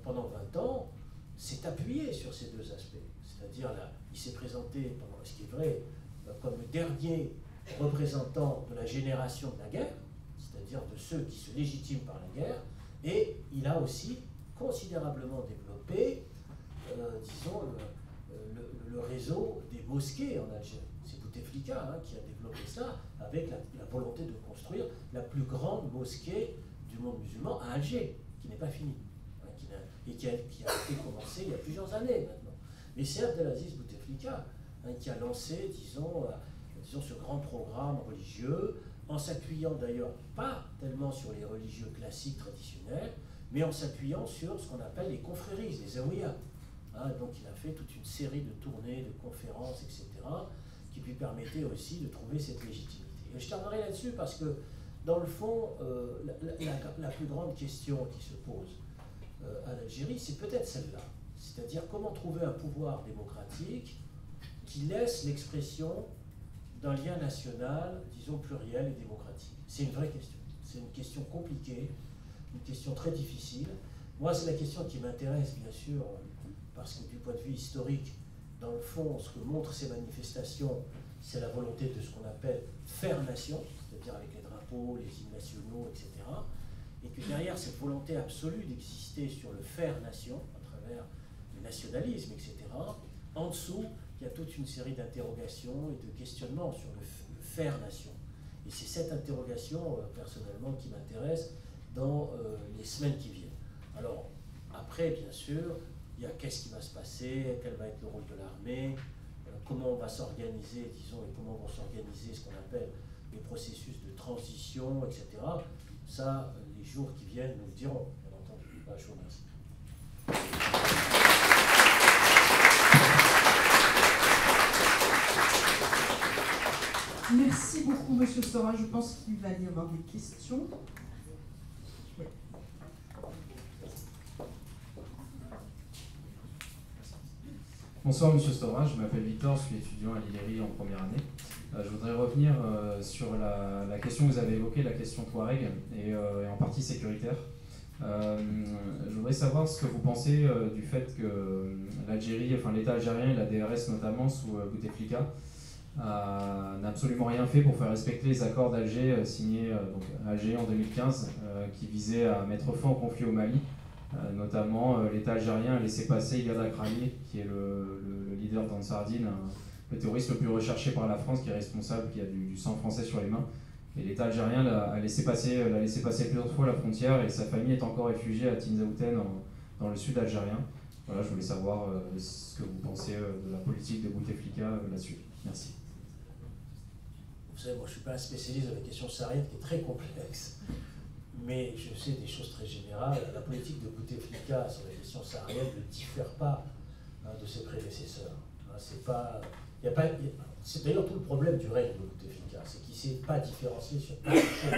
S1: pendant 20 ans, s'est appuyé sur ces deux aspects. C'est-à-dire, là, il s'est présenté, ce qui est vrai, comme le dernier représentant de la génération de la guerre, c'est-à-dire de ceux qui se légitiment par la guerre, et il a aussi considérablement développé, disons, le réseau des mosquées en Algérie. C'est Bouteflika hein, qui a développé ça avec la volonté de construire la plus grande mosquée du monde musulman à Alger, qui n'est pas finie, hein, et qui a été commencée il y a plusieurs années maintenant. Mais c'est Abdelaziz Bouteflika hein, qui a lancé, disons, ce grand programme religieux, en s'appuyant d'ailleurs pas tellement sur les religieux classiques traditionnels, mais en s'appuyant sur ce qu'on appelle les confréries, les zawiyas. Hein, donc il a fait toute une série de tournées, de conférences, etc., qui lui permettaient aussi de trouver cette légitimité. Et je terminerai là-dessus parce que, dans le fond, la plus grande question qui se pose à l'Algérie, c'est peut-être celle-là. C'est-à-dire comment trouver un pouvoir démocratique qui laisse l'expression d'un lien national, disons, pluriel et démocratique. C'est une vraie question. C'est une question compliquée, une question très difficile. Moi, c'est la question qui m'intéresse, bien sûr, parce que du point de vue historique, dans le fond, ce que montrent ces manifestations, c'est la volonté de ce qu'on appelle faire nation, c'est-à-dire avec les drapeaux, les hymnes nationaux, etc. Et que derrière cette volonté absolue d'exister sur le faire nation, à travers le nationalisme, etc., en dessous, il y a toute une série d'interrogations et de questionnements sur le faire nation. Et c'est cette interrogation, personnellement, qui m'intéresse dans les semaines qui viennent. Alors, après, bien sûr, il y a qu'est-ce qui va se passer, quel va être le rôle de l'armée, comment on va s'organiser, disons, et comment vont s'organiser ce qu'on appelle les processus de transition, etc. Ça, les jours qui viennent nous le diront, bien entendu. Je vous remercie.
S2: Merci beaucoup, Monsieur Sora. Je pense qu'il va y avoir des questions. Oui.
S3: Bonsoir Monsieur Stora, je m'appelle Victor, je suis étudiant à l'ILERI en première année. Je voudrais revenir sur la question que vous avez évoquée, la question Touareg, et en partie sécuritaire. Je voudrais savoir ce que vous pensez du fait que l'Algérie, enfin l'État algérien et la DRS notamment sous Bouteflika, n'a absolument rien fait pour faire respecter les accords d'Alger signés donc à Alger en 2015 qui visaient à mettre fin au conflit au Mali. Notamment, l'État algérien a laissé passer Iyad Akrami, qui est le leader d'Ansardine, le terroriste le plus recherché par la France, qui est responsable, qui a du sang français sur les mains. Et l'État algérien l'a laissé passer plusieurs fois la frontière, et sa famille est encore réfugiée à Tinzaouten, dans le sud algérien. Voilà, je voulais savoir ce que vous pensez de la politique de Bouteflika là-dessus. Merci.
S1: Vous savez, moi je ne suis pas un spécialiste de la question saharienne qui est très complexe, mais je sais des choses très générales. La politique de Bouteflika sur la question saharienne ne diffère pas de ses prédécesseurs. C'est d'ailleurs tout le problème du règne de Bouteflika, c'est qu'il ne s'est pas différencié sur plein de choses.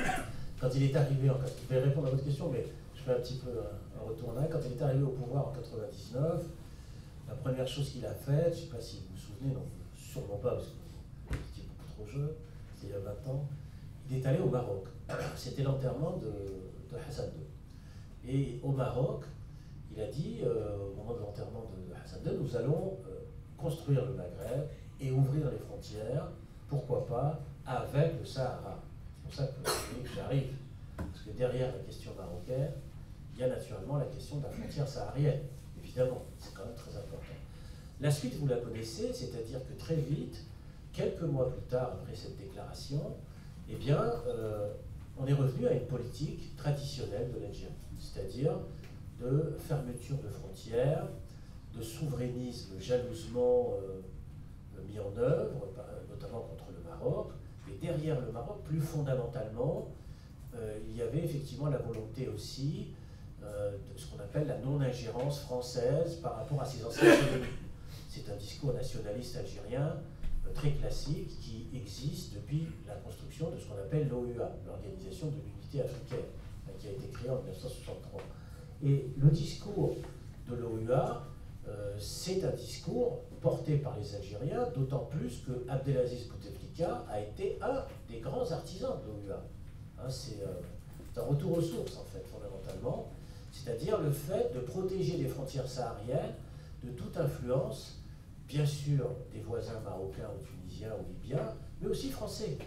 S1: Quand il est arrivé, je vais répondre à votre question, mais je fais un petit peu un retour en arrière. Quand il est arrivé au pouvoir en 1999, la première chose qu'il a faite, je ne sais pas si vous vous souvenez, non, sûrement pas, parce que vous étiez beaucoup trop jeune, c'était il y a 20 ans, il est allé au Maroc. C'était l'enterrement de Hassan II. Et au Maroc, il a dit, au moment de l'enterrement de Hassan II, nous allons construire le Maghreb et ouvrir les frontières, pourquoi pas, avec le Sahara. C'est pour ça que j'arrive, parce que derrière la question marocaine, il y a naturellement la question de la frontière saharienne, évidemment, c'est quand même très important. La suite, vous la connaissez, c'est-à-dire que très vite, quelques mois plus tard, après cette déclaration, eh bien, on est revenu à une politique traditionnelle de l'Algérie, c'est-à-dire de fermeture de frontières, de souverainisme jalousement mis en œuvre, notamment contre le Maroc. Et derrière le Maroc, plus fondamentalement, il y avait effectivement la volonté aussi de ce qu'on appelle la non-ingérence française par rapport à ses anciennes colonies. c'est un discours nationaliste algérien très classique qui existe depuis la construction de ce qu'on appelle l'OUA, l'Organisation de l'Unité africaine, qui a été créée en 1963. Et le discours de l'OUA, c'est un discours porté par les Algériens, d'autant plus que Abdelaziz Bouteflika a été un des grands artisans de l'OUA. Hein, c'est un retour aux sources, en fait, fondamentalement, c'est-à-dire le fait de protéger les frontières sahariennes de toute influence, bien sûr, des voisins marocains ou tunisiens ou libyens, mais aussi français.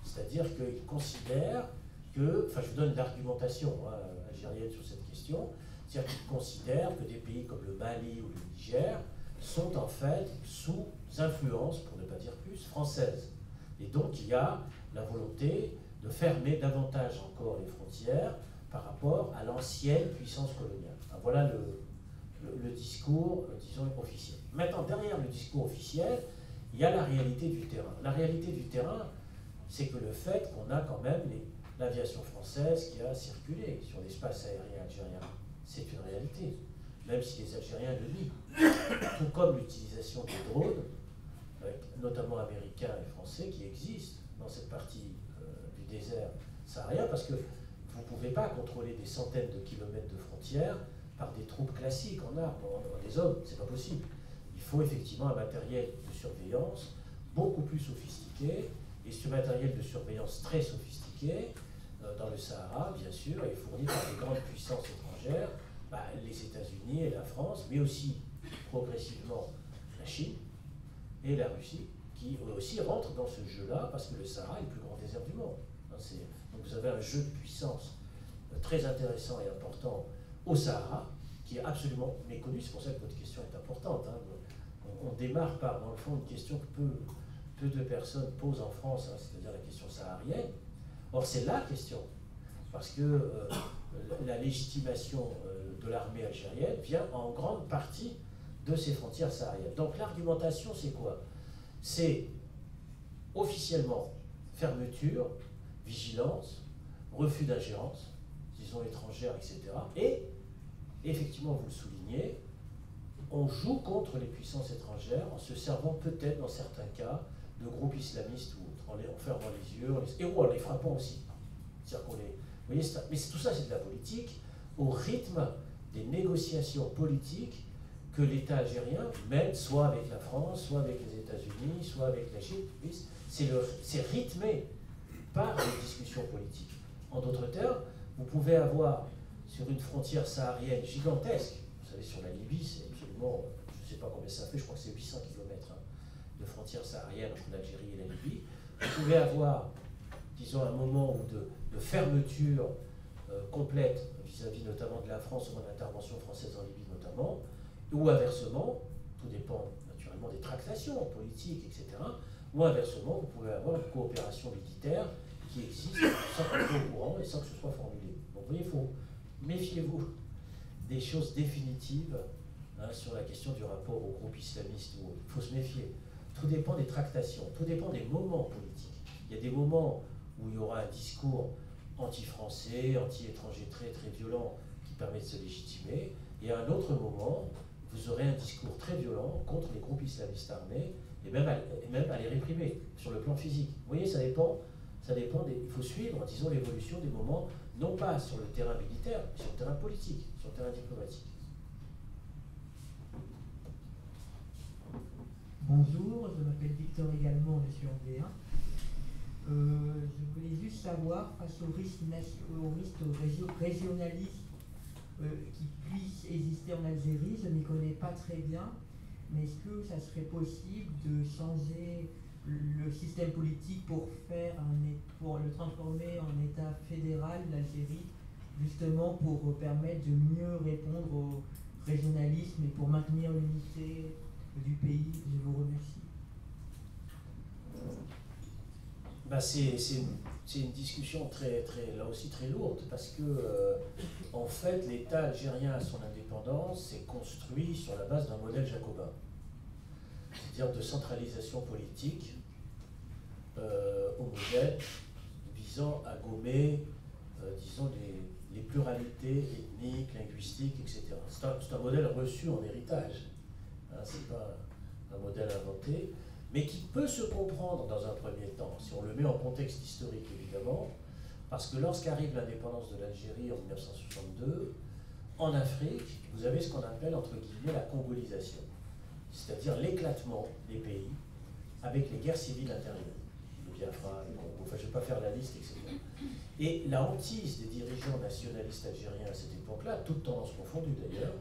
S1: C'est-à-dire qu'ils considèrent que, enfin je vous donne l'argumentation algérienne sur cette question, c'est-à-dire qu'ils considèrent que des pays comme le Mali ou le Niger sont en fait sous influence, pour ne pas dire plus, française. Et donc il y a la volonté de fermer davantage encore les frontières par rapport à l'ancienne puissance coloniale. Alors voilà le discours, disons, officiel. Maintenant, derrière le discours officiel, il y a la réalité du terrain. La réalité du terrain, c'est que le fait qu'on a quand même l'aviation française qui a circulé sur l'espace aérien algérien, c'est une réalité, même si les Algériens le nient. Tout comme l'utilisation des drones, notamment américains et français, qui existent dans cette partie du désert saharien, parce que vous ne pouvez pas contrôler des centaines de kilomètres de frontières par des troupes classiques en armes, en des hommes, c'est pas possible. Il faut effectivement un matériel de surveillance beaucoup plus sophistiqué, et ce matériel de surveillance très sophistiqué, dans le Sahara, bien sûr, est fourni par des grandes puissances étrangères, les États-Unis et la France, mais aussi progressivement la Chine et la Russie, qui aussi rentrent dans ce jeu-là, parce que le Sahara est le plus grand désert du monde. Donc vous avez un jeu de puissance très intéressant et important au Sahara, qui est absolument méconnu. C'est pour ça que votre question est importante. Hein. On démarre par, dans le fond, une question que peu de personnes posent en France, hein, c'est-à-dire la question saharienne. Or, c'est la question, parce que la légitimation de l'armée algérienne vient en grande partie de ces frontières sahariennes. Donc l'argumentation, c'est quoi? C'est officiellement fermeture, vigilance, refus d'ingérence, disons étrangère, etc. Et effectivement, vous le soulignez, on joue contre les puissances étrangères en se servant peut-être, dans certains cas, de groupes islamistes ou autres, en fermant les yeux, ou en les frappant aussi. C'est-à-dire qu'on les... Vous voyez, mais tout ça, c'est de la politique au rythme des négociations politiques que l'État algérien mène, soit avec la France, soit avec les États-Unis, soit avec la Chine. C'est rythmé par les discussions politiques. En d'autres termes, vous pouvez avoir sur une frontière saharienne gigantesque, vous savez, sur la Libye, c'est absolument, je ne sais pas combien ça fait, je crois que c'est 800 km de frontière saharienne entre l'Algérie et la Libye. Vous pouvez avoir, disons, un moment de fermeture complète vis-à-vis notamment de la France ou de l'intervention française en Libye notamment, ou inversement, tout dépend naturellement des tractations politiques, etc., ou inversement, vous pouvez avoir une coopération militaire qui existe sans qu'on soit au courant et sans que ce soit formulé. Donc vous voyez, méfiez-vous des choses définitives sur la question du rapport au groupe islamiste ou autre. Il faut se méfier. Tout dépend des tractations, tout dépend des moments politiques. Il y a des moments où il y aura un discours anti-français, anti-étranger très très violent qui permet de se légitimer, et à un autre moment, vous aurez un discours très violent contre les groupes islamistes armés, et même à les réprimer sur le plan physique. Vous voyez, ça dépend il faut suivre, disons, l'évolution des moments, non pas sur le terrain militaire, mais sur le terrain politique, sur le terrain diplomatique.
S4: Bonjour, je m'appelle Victor également, je suis angléen. Je voulais juste savoir, face au risque régionaliste qui puisse exister en Algérie, je ne m'y connais pas très bien, mais est-ce que ça serait possible de changer le système politique pour le transformer en État fédéral, l'Algérie, justement pour permettre de mieux répondre au régionalisme et pour maintenir l'unité du pays? Je vous remercie.
S1: C'est une discussion là aussi très lourde, parce que en fait l'État algérien à son indépendance s'est construit sur la base d'un modèle jacobin, c'est-à-dire de centralisation politique homogène visant à gommer, disons, les pluralités ethniques, linguistiques, etc. C'est un modèle reçu en héritage. Hein, c'est pas un modèle inventé, mais qui peut se comprendre dans un premier temps, si on le met en contexte historique évidemment, parce que lorsqu'arrive l'indépendance de l'Algérie en 1962, en Afrique, vous avez ce qu'on appelle entre guillemets la congolisation, c'est-à-dire l'éclatement des pays avec les guerres civiles intérieures, le Biafra, le Congo, enfin je ne vais pas faire la liste, etc. Et la hantise des dirigeants nationalistes algériens à cette époque-là, toutes tendances confondues d'ailleurs,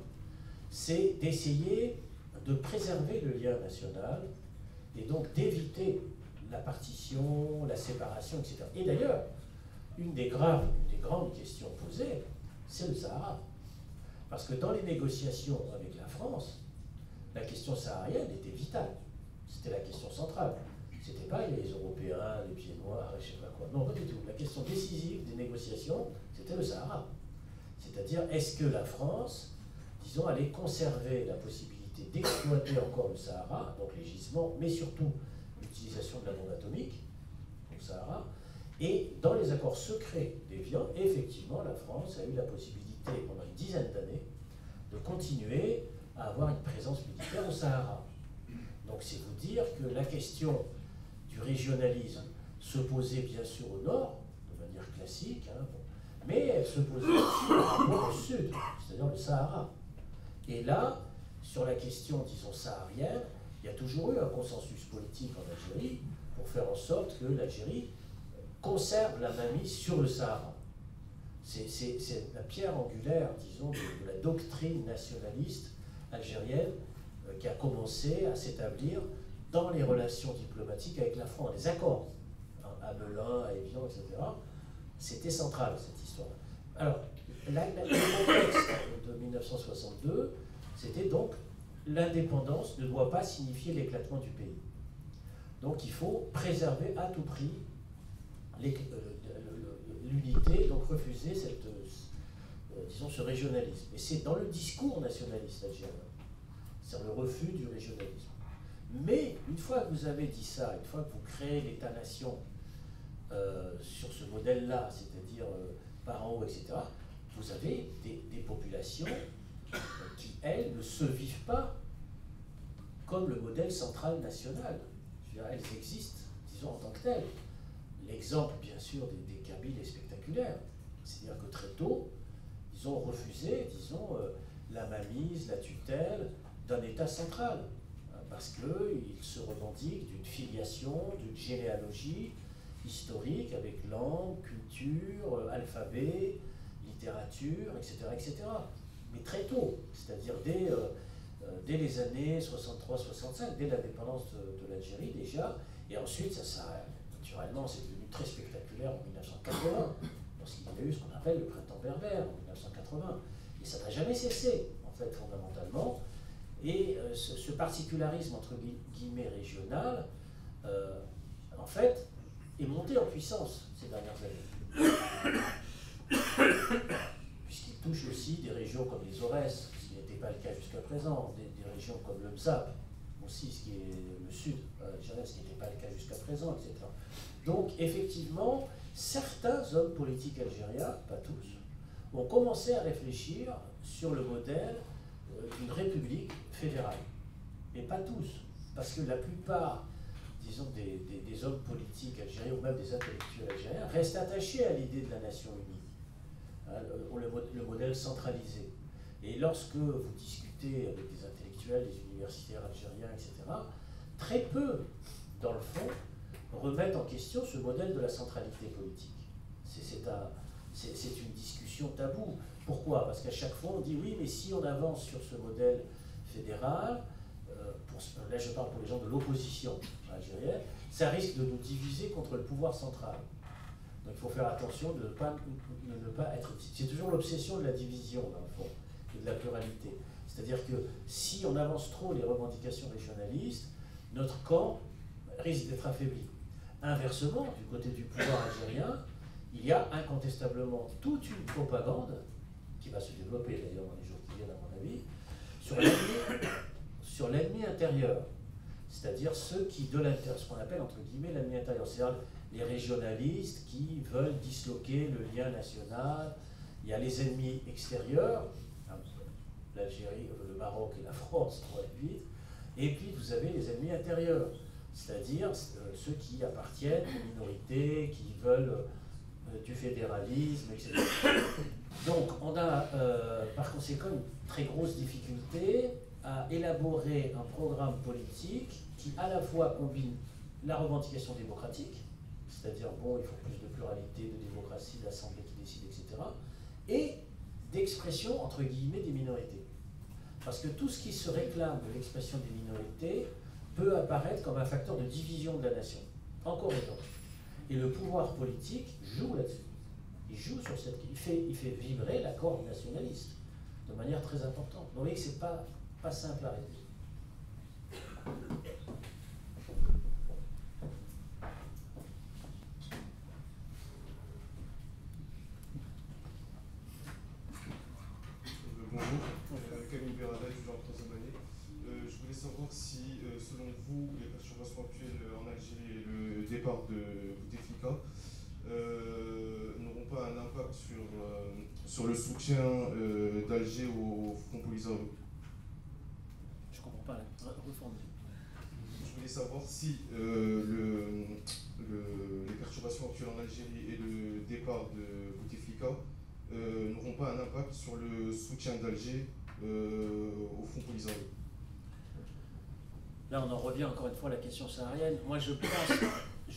S1: c'est d'essayer de préserver le lien national et donc d'éviter la partition, la séparation, etc. Et d'ailleurs, une des grandes questions posées, c'est le Sahara. Parce que dans les négociations avec la France, la question saharienne était vitale. C'était la question centrale. C'était pas les Européens, les pieds noirs, je ne sais pas quoi. Non, pas du tout. La question décisive des négociations, c'était le Sahara. C'est-à-dire, est-ce que la France, disons, allait conserver la possibilité d'exploiter encore le Sahara, donc les gisements, mais surtout l'utilisation de la bombe atomique au Sahara. Et dans les accords secrets d'Évian, effectivement, la France a eu la possibilité, pendant une dizaine d'années, de continuer à avoir une présence militaire au Sahara. Donc c'est vous dire que la question du régionalisme se posait bien sûr au nord, de manière classique, hein, bon, mais elle se posait aussi par rapport au sud, c'est-à-dire le Sahara. Et là, sur la question, disons, saharienne, il y a toujours eu un consensus politique en Algérie pour faire en sorte que l'Algérie conserve la mainmise sur le Sahara. C'est la pierre angulaire, disons, de la doctrine nationaliste algérienne qui a commencé à s'établir dans les relations diplomatiques avec la France, les accords, à Melun, à Évian, etc. C'était central, cette histoire. Alors, le contexte de 1962, c'était donc l'indépendance ne doit pas signifier l'éclatement du pays. Donc il faut préserver à tout prix l'unité, donc refuser cette, disons, ce régionalisme. Et c'est dans le discours nationaliste algérien, c'est le refus du régionalisme. Mais une fois que vous avez dit ça, une fois que vous créez l'État-nation sur ce modèle-là, c'est-à-dire par en haut, etc., vous avez des populations qui, elles, ne se vivent pas comme le modèle central national. Je veux dire, elles existent, disons, en tant que telles. L'exemple, bien sûr, des Kabyles est spectaculaire. C'est-à-dire que très tôt, ils ont refusé, disons, la mainmise, la tutelle d'un État central, hein, parce qu'ils se revendiquent d'une filiation, d'une généalogie historique avec langue, culture, alphabet, littérature, etc., etc. Mais très tôt, c'est-à-dire dès les années 63-65, dès l'indépendance de l'Algérie déjà, et ensuite, naturellement, c'est devenu très spectaculaire en 1980, lorsqu'il y avait eu ce qu'on appelle le printemps berbère en 1980. Et ça n'a jamais cessé, en fait, fondamentalement. Et ce particularisme, entre guillemets, régional, en fait, est monté en puissance ces dernières années. Puisqu'il touche aussi des régions comme les Aurès, ce qui n'était pas le cas jusqu'à présent, des régions comme le Mzab, aussi ce qui est le sud algérien, ce qui n'était pas le cas jusqu'à présent, etc. Donc, effectivement, certains hommes politiques algériens, pas tous, ont commencé à réfléchir sur le modèle d'une république fédérale. Mais pas tous, parce que la plupart, disons, des hommes politiques algériens ou même des intellectuels algériens restent attachés à l'idée de la nation unie, hein, le modèle centralisé. Et lorsque vous discutez avec des intellectuels, des universitaires algériens, etc., très peu, dans le fond, remettent en question ce modèle de la centralité politique. C'est une discussion taboue. Pourquoi? Parce qu'à chaque fois, on dit oui, mais si on avance sur ce modèle fédéral, là je parle pour les gens de l'opposition algérienne, ça risque de nous diviser contre le pouvoir central. Donc il faut faire attention de ne pas être... C'est toujours l'obsession de la division, dans le fond, et de la pluralité. C'est-à-dire que si on avance trop les revendications régionalistes, notre camp risque d'être affaibli. Inversement, du côté du pouvoir algérien, il y a incontestablement toute une propagande, qui va se développer d'ailleurs dans les jours qui viennent à mon avis, sur l'ennemi intérieur. C'est-à-dire ceux qui, de l'intérieur, ce qu'on appelle entre guillemets l'ennemi intérieur, c'est-à-dire les régionalistes qui veulent disloquer le lien national. Il y a les ennemis extérieurs, l'Algérie, le Maroc et la France, pour être vite, Et puis vous avez les ennemis intérieurs, c'est-à-dire ceux qui appartiennent aux minorités, qui veulent du fédéralisme, etc. Donc on a par conséquent une très grosse difficulté à élaborer un programme politique qui à la fois combine la revendication démocratique, c'est-à-dire bon, il faut plus de pluralité, de démocratie, d'assemblée qui décide, etc., et d'expression, entre guillemets, des minorités. Parce que tout ce qui se réclame de l'expression des minorités peut apparaître comme un facteur de division de la nation, encore et encore. Et le pouvoir politique joue là-dessus. Il joue sur cette... Il fait vibrer la corde nationaliste de manière très importante. Vous voyez que ce n'est pas simple à résoudre.
S5: Bonjour, Camille Berada, étudiant en troisième année. Je voulais savoir si, selon vous, les perturbations actuelles en Algérie et le départ de Bouteflika n'auront pas un impact sur le soutien d'Alger au Front Polisario.
S1: Je ne comprends pas la reformule.
S5: Je voulais savoir si les perturbations actuelles en Algérie et le départ de Bouteflika n'auront pas un impact sur le soutien d'Alger au Front Polisario.
S1: Là, on en revient encore une fois à la question saharienne. Moi, je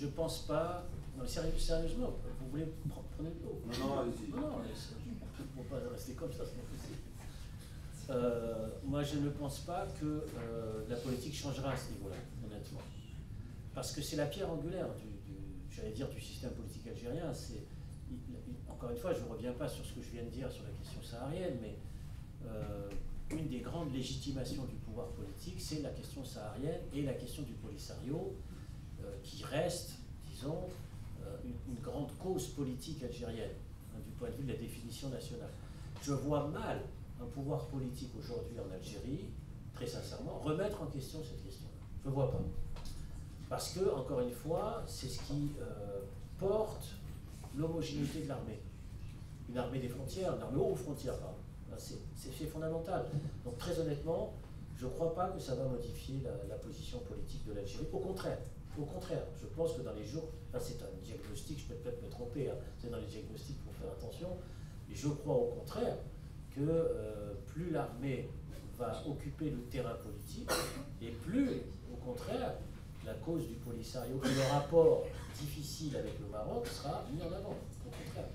S1: pense pas. Non, sérieusement, vous voulez prendre de l'eau?
S6: Non, allez-y.
S1: Non, on ne peut pas rester comme ça, c'est pas possible. Moi, je ne pense pas que la politique changera à ce niveau-là, honnêtement. Parce que c'est la pierre angulaire du système politique algérien. Encore une fois, je ne reviens pas sur ce que je viens de dire sur la question saharienne, mais une des grandes légitimations du pouvoir politique, c'est la question saharienne et la question du Polisario, qui reste, disons, une grande cause politique algérienne, du point de vue de la définition nationale. Je vois mal un pouvoir politique aujourd'hui en Algérie, très sincèrement, remettre en question cette question-là. Je ne vois pas. Parce que, encore une fois, c'est ce qui porte l'homogénéité de l'armée. Une armée des frontières, une armée aux frontières, pardon. C'est fondamental. Donc très honnêtement, je ne crois pas que ça va modifier la position politique de l'Algérie. Au contraire, je pense que dans les jours, là c'est un diagnostic, je peux peut-être me tromper, hein, c'est dans les diagnostics, il faut faire attention, mais je crois au contraire que plus l'armée va occuper le terrain politique, et plus, au contraire, la cause du Polisario et le rapport difficile avec le Maroc sera mis en avant, au contraire.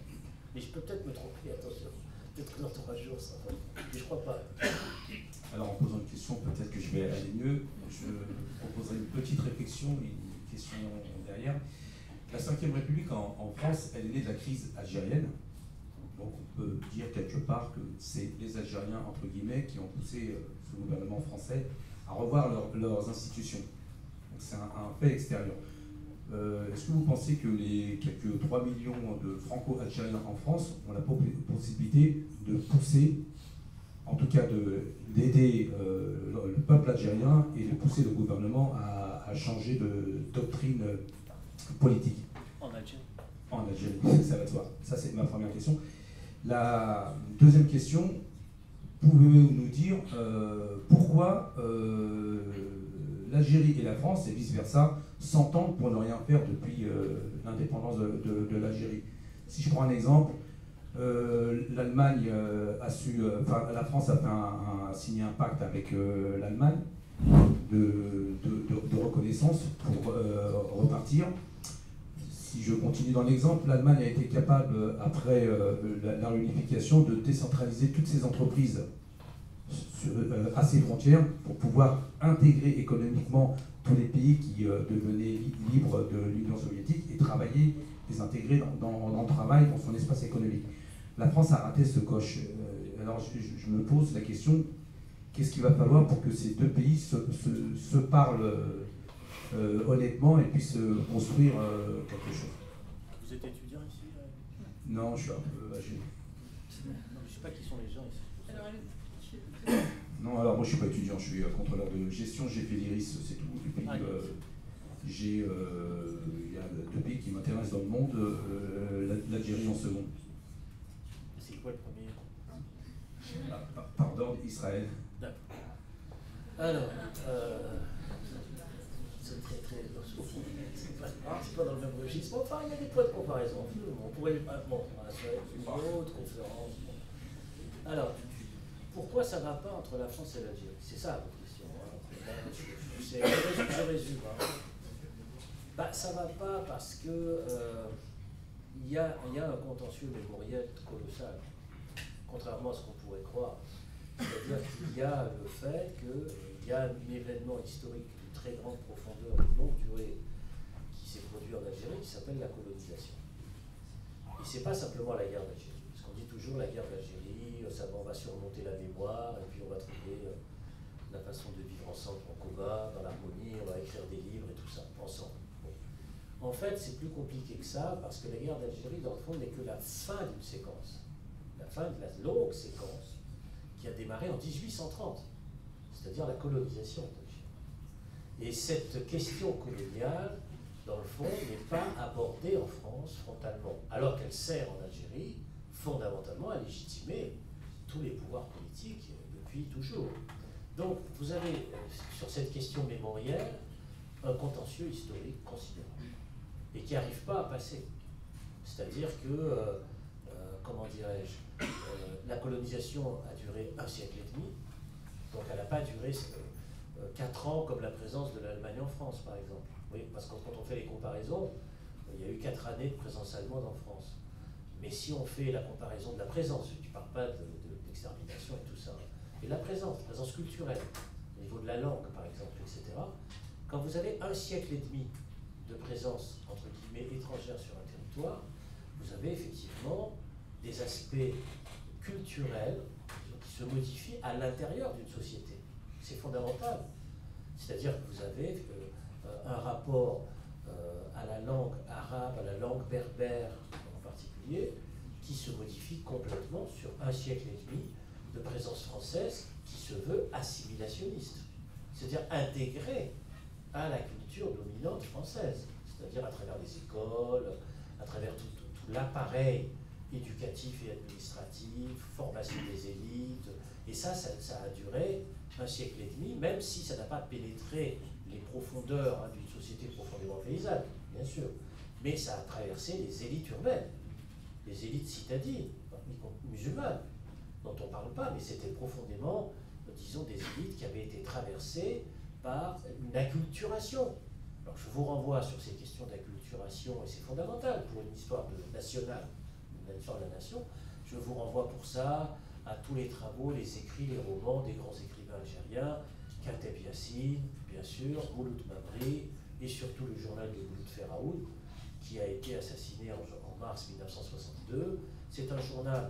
S1: Mais je peux peut-être me tromper, attention. Peut-être que dans 3 jours, ça va. Mais je ne crois pas.
S6: Alors, en posant une question, peut-être que je vais aller mieux. Je proposerai une petite réflexion, une question derrière. La Ve République en France, elle est née de la crise algérienne. Donc, on peut dire quelque part que c'est les Algériens, entre guillemets, qui ont poussé ce gouvernement français à revoir leurs institutions. Donc, c'est un fait extérieur. Est-ce que vous pensez que les quelques 3 millions de franco-algériens en France ont la possibilité de pousser, en tout cas d'aider le peuple algérien et de pousser le gouvernement à changer de doctrine politique?
S1: En Algérie.
S6: En Algérie, ça va de soi. Ça, c'est ma première question. La deuxième question, pouvez-vous nous dire pourquoi l'Algérie et la France, et vice-versa, s'entendent pour ne rien faire depuis l'indépendance de l'Algérie? Si je prends un exemple, l'Allemagne la France a signé un pacte avec l'Allemagne de reconnaissance pour repartir. Si je continue dans l'exemple, l'Allemagne a été capable, après la réunification, de décentraliser toutes ses entreprises à ses frontières pour pouvoir intégrer économiquement tous les pays qui devenaient libres de l'Union soviétique et travailler, les intégrer dans le travail, dans son espace économique. La France a raté ce coche. Alors je me pose la question, qu'est-ce qu'il va falloir pour que ces deux pays se parlent honnêtement et puissent construire quelque chose?
S1: Vous êtes étudiant ici?
S6: Non, je suis un peu âgé.
S1: Non, je ne sais pas qui sont les gens ici.
S6: Non, alors moi je suis pas étudiant, je suis contrôleur de gestion, j'ai fait l'IRIS, c'est tout. Et puis, il y a 2 pays qui m'intéressent dans le monde, l'Algérie en second.
S1: C'est quoi le premier?
S6: Par d'ordre, Israël.
S1: D'accord. Alors, c'est très très. C'est pas dans le même registre. Enfin, il y a des points de comparaison. On pourrait. Bon, on va faire une autre conférence. Bon. Alors, pourquoi ça ne va pas entre la France et l'Algérie? C'est ça votre question. Hein. Je résume. Hein. Bah, ça ne va pas parce que il y a un contentieux mémoriel colossal, contrairement à ce qu'on pourrait croire. C'est-à-dire qu'il y a le fait qu'il y a un événement historique de très grande profondeur, de longue durée, qui s'est produit en Algérie, qui s'appelle la colonisation. Et ce n'est pas simplement la guerre d'Algérie. Parce qu'on dit toujours la guerre d'Algérie, on va surmonter la mémoire, et puis on va trouver la façon de vivre ensemble en commun, dans l'harmonie, on va écrire des livres et tout ça, ensemble. Bon. En fait, c'est plus compliqué que ça, parce que la guerre d'Algérie, dans le fond, n'est que la fin d'une séquence. La fin de la longue séquence qui a démarré en 1830, c'est-à-dire la colonisation d'Algérie. Et cette question coloniale, dans le fond, n'est pas abordée en France frontalement, alors qu'elle sert en Algérie fondamentalement à légitimer tous les pouvoirs politiques depuis toujours. Donc, vous avez sur cette question mémorielle un contentieux historique considérable et qui n'arrive pas à passer. C'est-à-dire que, comment dirais-je, la colonisation a duré 1 siècle et demi, donc elle n'a pas duré 4 ans comme la présence de l'Allemagne en France, par exemple. Oui, parce que quand on fait les comparaisons, il y a eu 4 années de présence allemande en France. Mais si on fait la comparaison de la présence, je ne parle pas d'extermination et tout ça, et la présence culturelle, au niveau de la langue, par exemple, etc., quand vous avez 1 siècle et demi de présence, entre guillemets, étrangère sur un territoire, vous avez effectivement des aspects culturels qui se modifient à l'intérieur d'une société. C'est fondamental. C'est-à-dire que vous avez un rapport à la langue arabe, à la langue berbère en particulier, qui se modifie complètement sur 1 siècle et demi de présence française qui se veut assimilationniste. C'est-à-dire intégrée à la culture dominante française. C'est-à-dire à travers les écoles, à travers tout l'appareil éducatif et administratif, formation des élites, et ça a duré 1 siècle et demi, même si ça n'a pas pénétré les profondeurs d'une société profondément paysanne, bien sûr, mais ça a traversé les élites urbaines, les élites citadines, musulmanes, dont on ne parle pas, mais c'était profondément, disons, des élites qui avaient été traversées par une acculturation. Alors je vous renvoie sur ces questions d'acculturation, et c'est fondamental pour une histoire nationale, l'histoire de la nation, je vous renvoie pour ça à tous les travaux, les écrits, les romans des grands écrivains algériens, Kateb Yassine, bien sûr, Mouloud Mamri, et surtout le journal de Mouloud Ferraoud, qui a été assassiné en mars 1962. C'est un journal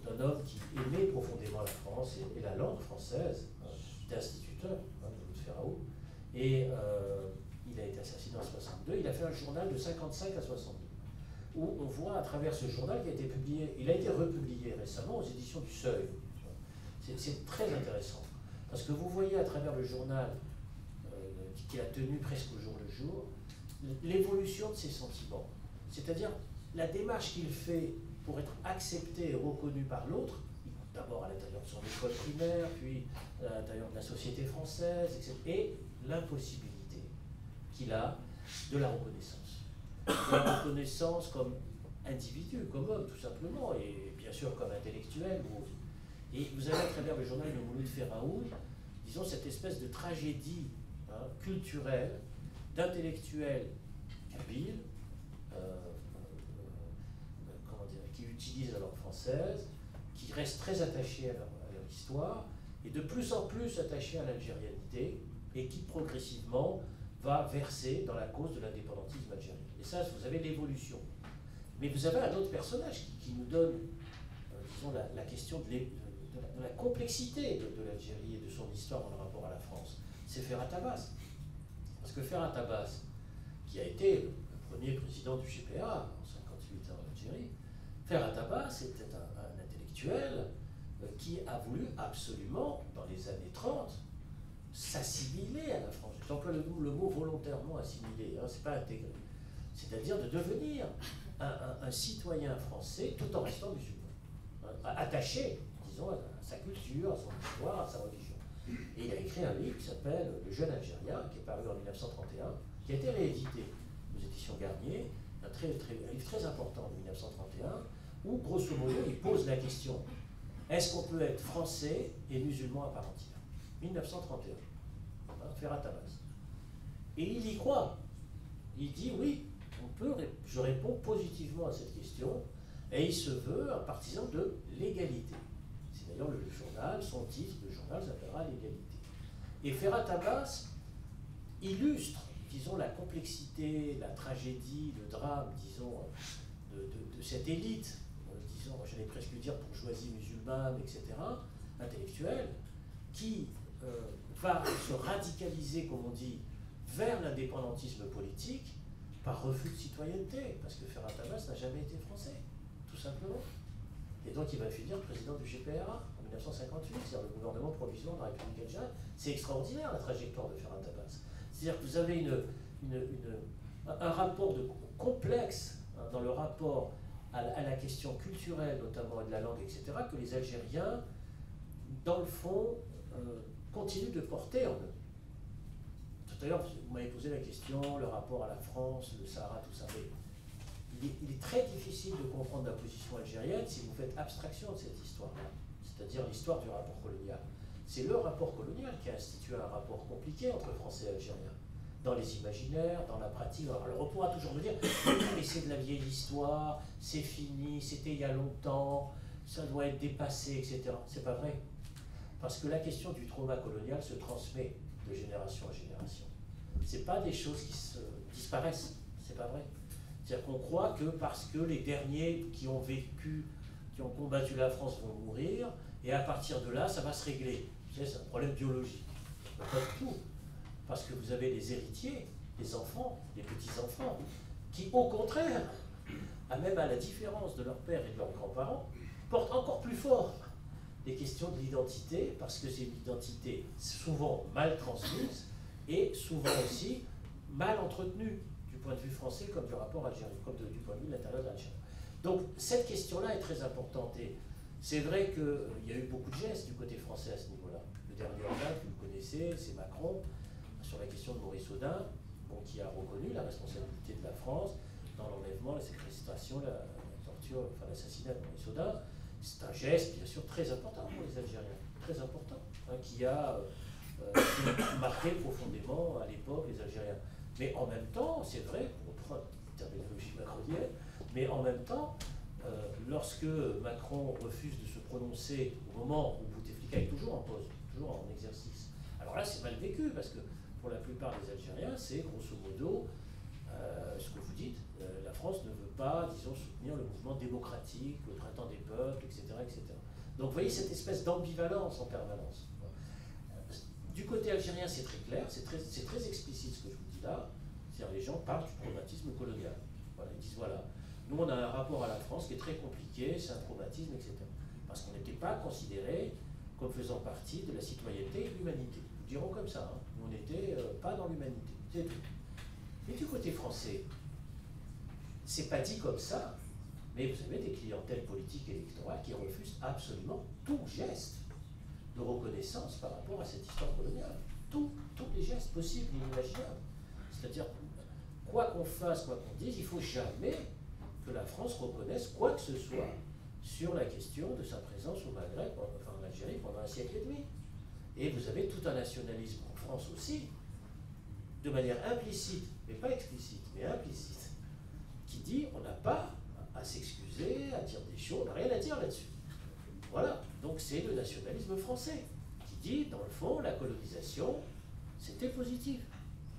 S1: d'un homme qui aimait profondément la France et la langue française, d'instituteur, Mouloud Ferraoud, et il a été assassiné en 1962. Il a fait un journal de 55 à 62. Où on voit à travers ce journal qui a été publié, il a été republié récemment aux éditions du Seuil. C'est très intéressant, parce que vous voyez à travers le journal qu'il a tenu presque au jour le jour, l'évolution de ses sentiments. C'est-à-dire la démarche qu'il fait pour être accepté et reconnu par l'autre, d'abord à l'intérieur de son école primaire, puis à l'intérieur de la société française, etc., et l'impossibilité qu'il a de la reconnaissance. La reconnaissance comme individu, comme homme, tout simplement, et bien sûr comme intellectuel. Et vous avez à travers le journal de Mouloud Ferraoud, disons, cette espèce de tragédie culturelle, d'intellectuels kabyles, qui utilisent la langue française, qui restent très attachés à leur histoire, et de plus en plus attachés à l'algérianité, et qui progressivement va verser dans la cause de l'indépendantisme algérien. Et ça, vous avez l'évolution. Mais vous avez un autre personnage qui nous donne, disons, la question de la complexité de l'Algérie et de son histoire dans le rapport à la France. C'est Ferhat Abbas. Parce que Ferhat Abbas, qui a été le premier président du GPA en 1958 en Algérie, Ferhat Abbas était un intellectuel qui a voulu absolument, dans les années 30, s'assimiler à la France. J'emploie le mot volontairement assimiler, c'est pas intégré. C'est-à-dire de devenir un citoyen français tout en restant musulman, attaché, disons, à sa culture, à son histoire, à sa religion. Et il a écrit un livre qui s'appelle Le jeune Algérien, qui est paru en 1931, qui a été réédité aux éditions Garnier, un livre très important de 1931, où, grosso modo, il pose la question, est-ce qu'on peut être français et musulman à part entière? 1931, Ferhat Abbas. Et il y croit. Il dit, oui, on peut, je réponds positivement à cette question, et il se veut un partisan de l'égalité. C'est d'ailleurs le journal, son titre de journal s'appellera l'égalité. Et Ferhat Abbas illustre, disons, la complexité, la tragédie, le drame, disons, de cette élite, disons, j'allais presque dire bourgeoisie musulmane, etc., intellectuelle, qui va se radicaliser, comme on dit, vers l'indépendantisme politique par refus de citoyenneté, parce que Ferhat Abbas n'a jamais été français, tout simplement. Et donc il va finir président du GPRA en 1958, c'est-à-dire le gouvernement provisoire de la République algérienne. C'est extraordinaire la trajectoire de Ferhat Abbas. C'est-à-dire que vous avez un rapport complexe dans le rapport à la question culturelle, notamment, et de la langue, etc., que les Algériens, dans le fond, continuent de porter en eux. Tout à l'heure, vous m'avez posé la question, le rapport à la France, le Sahara, tout ça. Mais il est très difficile de comprendre la position algérienne si vous faites abstraction de cette histoire-là, c'est-à-dire l'histoire du rapport colonial. C'est le rapport colonial qui a institué un rapport compliqué entre Français et Algériens, dans les imaginaires, dans la pratique. Alors on pourra toujours me dire, mais c'est de la vieille histoire, c'est fini, c'était il y a longtemps, ça doit être dépassé, etc. C'est pas vrai. Parce que la question du trauma colonial se transmet de génération en génération. C'est pas des choses qui se disparaissent, c'est pas vrai. C'est-à-dire qu'on croit que parce que les derniers qui ont vécu, qui ont combattu la France vont mourir, et à partir de là, ça va se régler. Vous savez, c'est un problème biologique. Mais pas du tout. Parce que vous avez les héritiers, les enfants, les petits-enfants, qui, au contraire, même à la différence de leur père et de leurs grands-parents, portent encore plus fort les questions de l'identité, parce que c'est une identité souvent mal transmise et souvent aussi mal entretenue du point de vue français comme du rapport algérien, comme du point de vue de l'intérieur de l'Algérie. Donc cette question-là est très importante et c'est vrai qu'il y a eu beaucoup de gestes du côté français à ce niveau-là. Le dernier en date, vous le connaissez, c'est Macron, sur la question de Maurice Audin, qui a reconnu la responsabilité de la France dans l'enlèvement, la séquestration, la torture, enfin l'assassinat de Maurice Audin. C'est un geste, bien sûr, très important pour les Algériens, très important, qui a marqué profondément à l'époque les Algériens. Mais en même temps, c'est vrai, pour reprendre la terminologie macronienne, mais en même temps, lorsque Macron refuse de se prononcer au moment où Bouteflika est toujours en pause, toujours en exercice, alors là c'est mal vécu, parce que pour la plupart des Algériens, c'est grosso modo ce que vous dites, la France ne veut pas, disons, soutenir le mouvement démocratique, le printemps des peuples, etc., etc. Donc vous voyez cette espèce d'ambivalence en permanence. Du côté algérien, c'est très clair, c'est très explicite ce que je vous dis là. C'est-à-dire les gens parlent du traumatisme colonial. Voilà, ils disent voilà, nous on a un rapport à la France qui est très compliqué, c'est un traumatisme, etc. Parce qu'on n'était pas considérés comme faisant partie de la citoyenneté et de l'humanité. Nous dirons comme ça, hein. Nous on n'était pas dans l'humanité, c'est tout. Mais du côté français, c'est pas dit comme ça, mais vous avez des clientèles politiques et électorales qui refusent absolument tout geste de reconnaissance par rapport à cette histoire coloniale. Tous les gestes possibles et imaginables. C'est-à-dire, quoi qu'on fasse, quoi qu'on dise, il ne faut jamais que la France reconnaisse quoi que ce soit sur la question de sa présence au Maghreb, enfin en Algérie, pendant un siècle et demi. Et vous avez tout un nationalisme en France aussi, de manière implicite, mais pas explicite, mais implicite, qui dit on n'a pas à s'excuser, à dire des choses, on n'a rien à dire là-dessus. Voilà, donc c'est le nationalisme français, qui dit, dans le fond, la colonisation, c'était positif.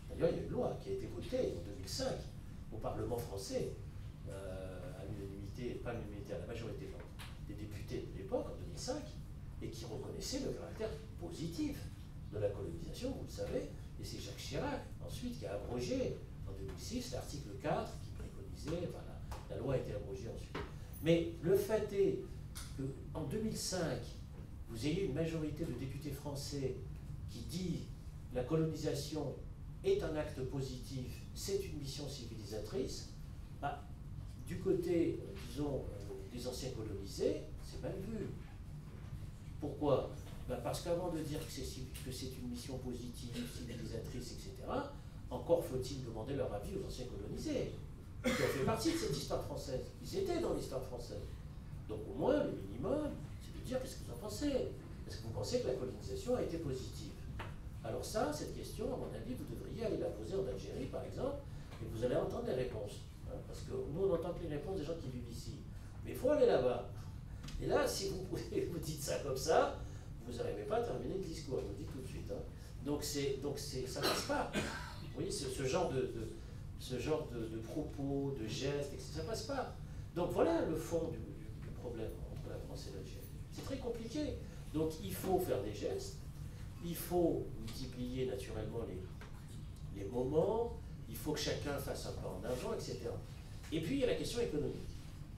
S1: D'ailleurs, il y a une loi qui a été votée en 2005 au Parlement français, à l'unanimité, pas à l'unanimité, à la majorité des députés de l'époque, en 2005, et qui reconnaissait le caractère positif de la colonisation, vous le savez, et c'est Jacques Chirac, ensuite, qui a abrogé, en 2006, l'article 4, qui préconisait, enfin, la loi a été abrogée ensuite. Mais le fait est qu'en 2005, vous ayez une majorité de députés français qui dit la colonisation est un acte positif, c'est une mission civilisatrice, bah, du côté, disons, des anciens colonisés, c'est mal vu. Pourquoi? Ben parce qu'avant de dire que c'est une mission positive, civilisatrice, etc., encore faut-il demander leur avis aux anciens colonisés, qui ont fait partie de cette histoire française. Ils étaient dans l'histoire française. Donc au moins, le minimum, c'est de dire qu'est-ce que vous en pensez. Est-ce que vous pensez que la colonisation a été positive? Alors ça, cette question, à mon avis, vous devriez aller la poser en Algérie, par exemple, et vous allez entendre les réponses. Hein, parce que nous, on n'entend que les réponses des gens qui vivent ici. Mais il faut aller là-bas. Et là, si vous dites ça comme ça, vous n'arrivez pas à terminer le discours, je vous le dis tout de suite. Hein. Donc ça ne passe pas. Vous voyez, ce genre de propos, de gestes, etc., ça ne passe pas. Donc voilà le fond du problème entre la France et l'Algérie. C'est très compliqué. Donc il faut faire des gestes, il faut multiplier naturellement les moments, il faut que chacun fasse un pas en avant, etc. Et puis il y a la question économique.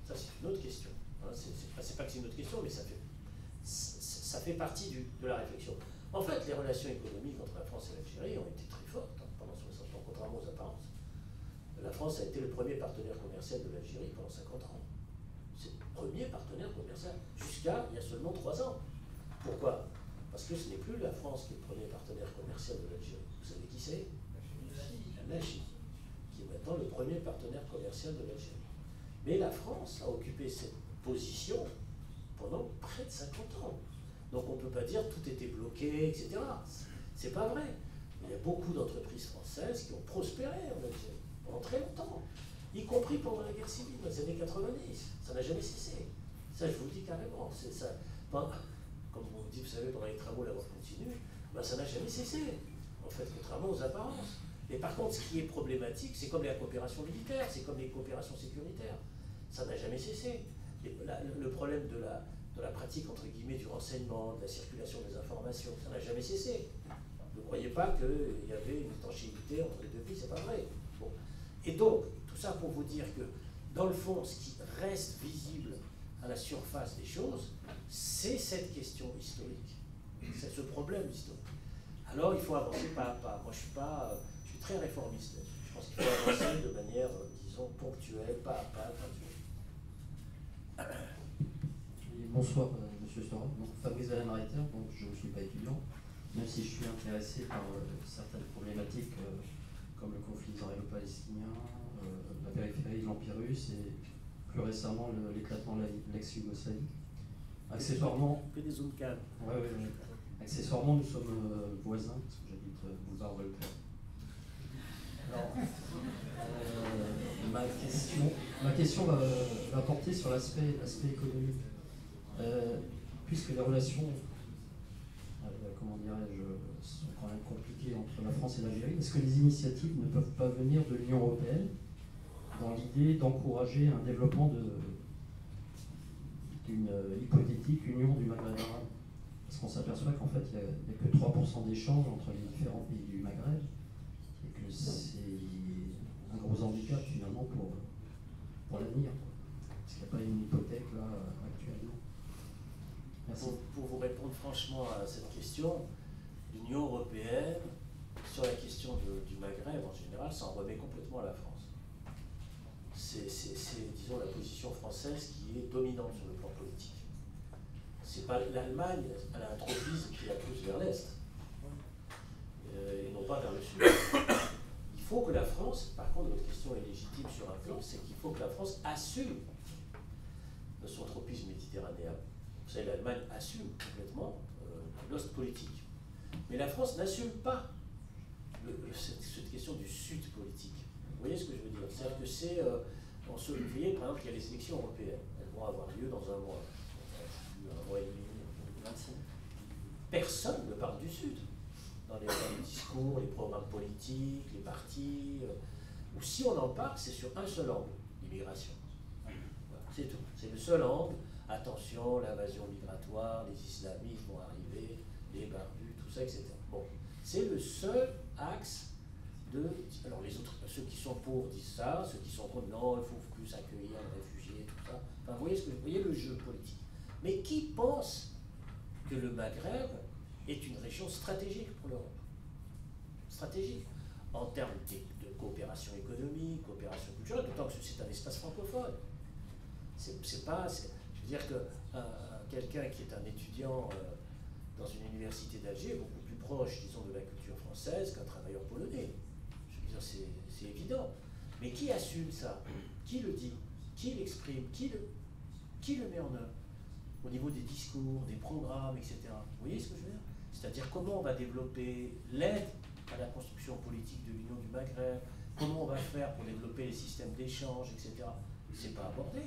S1: Ça c'est une autre question. Hein. C'est pas que c'est une autre question, mais ça fait partie de la réflexion. En fait, les relations économiques entre la France et l'Algérie ont été très fortes pendant 60 ans, contrairement aux apparences. La France a été le premier partenaire commercial de l'Algérie pendant 50 ans. C'est le premier partenaire commercial jusqu'à il y a seulement 3 ans. Pourquoi? Parce que ce n'est plus la France qui est le premier partenaire commercial de l'Algérie. Vous savez qui c'est? La Chine, qui est maintenant le premier partenaire commercial de l'Algérie. Mais la France a occupé cette position pendant près de 50 ans. Donc on ne peut pas dire tout était bloqué, etc. C'est pas vrai. Il y a beaucoup d'entreprises françaises qui ont prospéré en Algérie pendant très longtemps, y compris pendant la guerre civile dans les années 90. Ça n'a jamais cessé. Ça, je vous le dis carrément. C'est ça. Comme on dit, vous savez, pendant les travaux, la voie continue, ben, ça n'a jamais cessé, en fait, contrairement aux apparences. Mais par contre, ce qui est problématique, c'est comme la coopération militaire, c'est comme les coopérations sécuritaires. Ça n'a jamais cessé. Le problème de la pratique, entre guillemets, du renseignement, de la circulation des informations, ça n'a jamais cessé. Ne croyez pas qu'il y avait une étanchéité entre les deux pays, c'est pas vrai. Bon. Et donc, tout ça pour vous dire que, dans le fond, ce qui reste visible à la surface des choses, c'est cette question historique. C'est ce problème historique. Alors, il faut avancer pas à pas. Moi, je suis très réformiste. Je pense qu'il faut avancer de manière, disons, ponctuelle, pas à pas, graduelle.
S7: Bonsoir, monsieur Stora. Donc, Fabrice Vallen-Reiter, donc je ne suis pas étudiant, même si je suis intéressé par certaines problématiques comme le conflit israélo-palestinien, la périphérie de l'Empire russe et plus récemment l'éclatement de l'ex-Yougoslavie. Accessoirement,
S1: que des zones calmes.
S7: Ouais. Accessoirement, nous sommes voisins, parce que j'habite boulevard Voltaire. Alors, ma question va porter sur l'aspect économique. Puisque les relations, comment dirais-je, sont quand même compliquées entre la France et l'Algérie, est-ce que les initiatives ne peuvent pas venir de l'Union européenne dans l'idée d'encourager un développement d'une hypothétique union du Maghreb arabe? Parce qu'on s'aperçoit qu'en fait, il n'y a que 3% d'échanges entre les différents pays du Maghreb, et que c'est un gros handicap finalement pour l'avenir. Parce qu'il n'y a pas une hypothèque là actuellement. Merci.
S1: Pour vous répondre franchement à cette question, l'Union européenne, sur la question du Maghreb en général, s'en remet complètement à la France. C'est, disons, la position française qui est dominante sur le plan politique. C'est pas l'Allemagne, elle a un tropisme qui la pousse vers l'Est, et non pas vers le Sud. Il faut que la France, par contre, votre question est légitime sur un plan, c'est qu'il faut que la France assume son tropisme méditerranéen. Vous savez, l'Allemagne assume complètement l'ost politique. Mais la France n'assume pas cette question du sud politique. Vous voyez ce que je veux dire? C'est-à-dire que c'est... en février, par exemple, il y a les élections européennes. Elles vont avoir lieu dans un mois. Un mois et demi, 26. Personne ne parle du sud. Dans les discours, les programmes politiques, les partis. Ou si on en parle, c'est sur un seul angle, l'immigration. Voilà, c'est tout. C'est le seul angle. Attention, l'invasion migratoire, les islamistes vont arriver, les barbus, tout ça, etc. Bon, c'est le seul axe de... Alors les autres, ceux qui sont pour disent ça, ceux qui sont contre, non, il faut plus accueillir les réfugiés, tout ça. Enfin, vous voyez le jeu politique. Mais qui pense que le Maghreb est une région stratégique pour l'Europe? Stratégique. En termes de coopération économique, coopération culturelle, d'autant que c'est un espace francophone. Je veux dire que quelqu'un qui est un étudiant dans une université d'Alger beaucoup plus proche, disons, de la culture française qu'un travailleur polonais. Je veux dire, c'est évident. Mais qui assume ça? Qui le dit? Qui l'exprime? Qui le met en œuvre? Au niveau des discours, des programmes, etc. Vous voyez ce que je veux dire? C'est-à-dire comment on va développer l'aide à la construction politique de l'Union du Maghreb, comment on va faire pour développer les systèmes d'échange, etc. C'est pas abordé.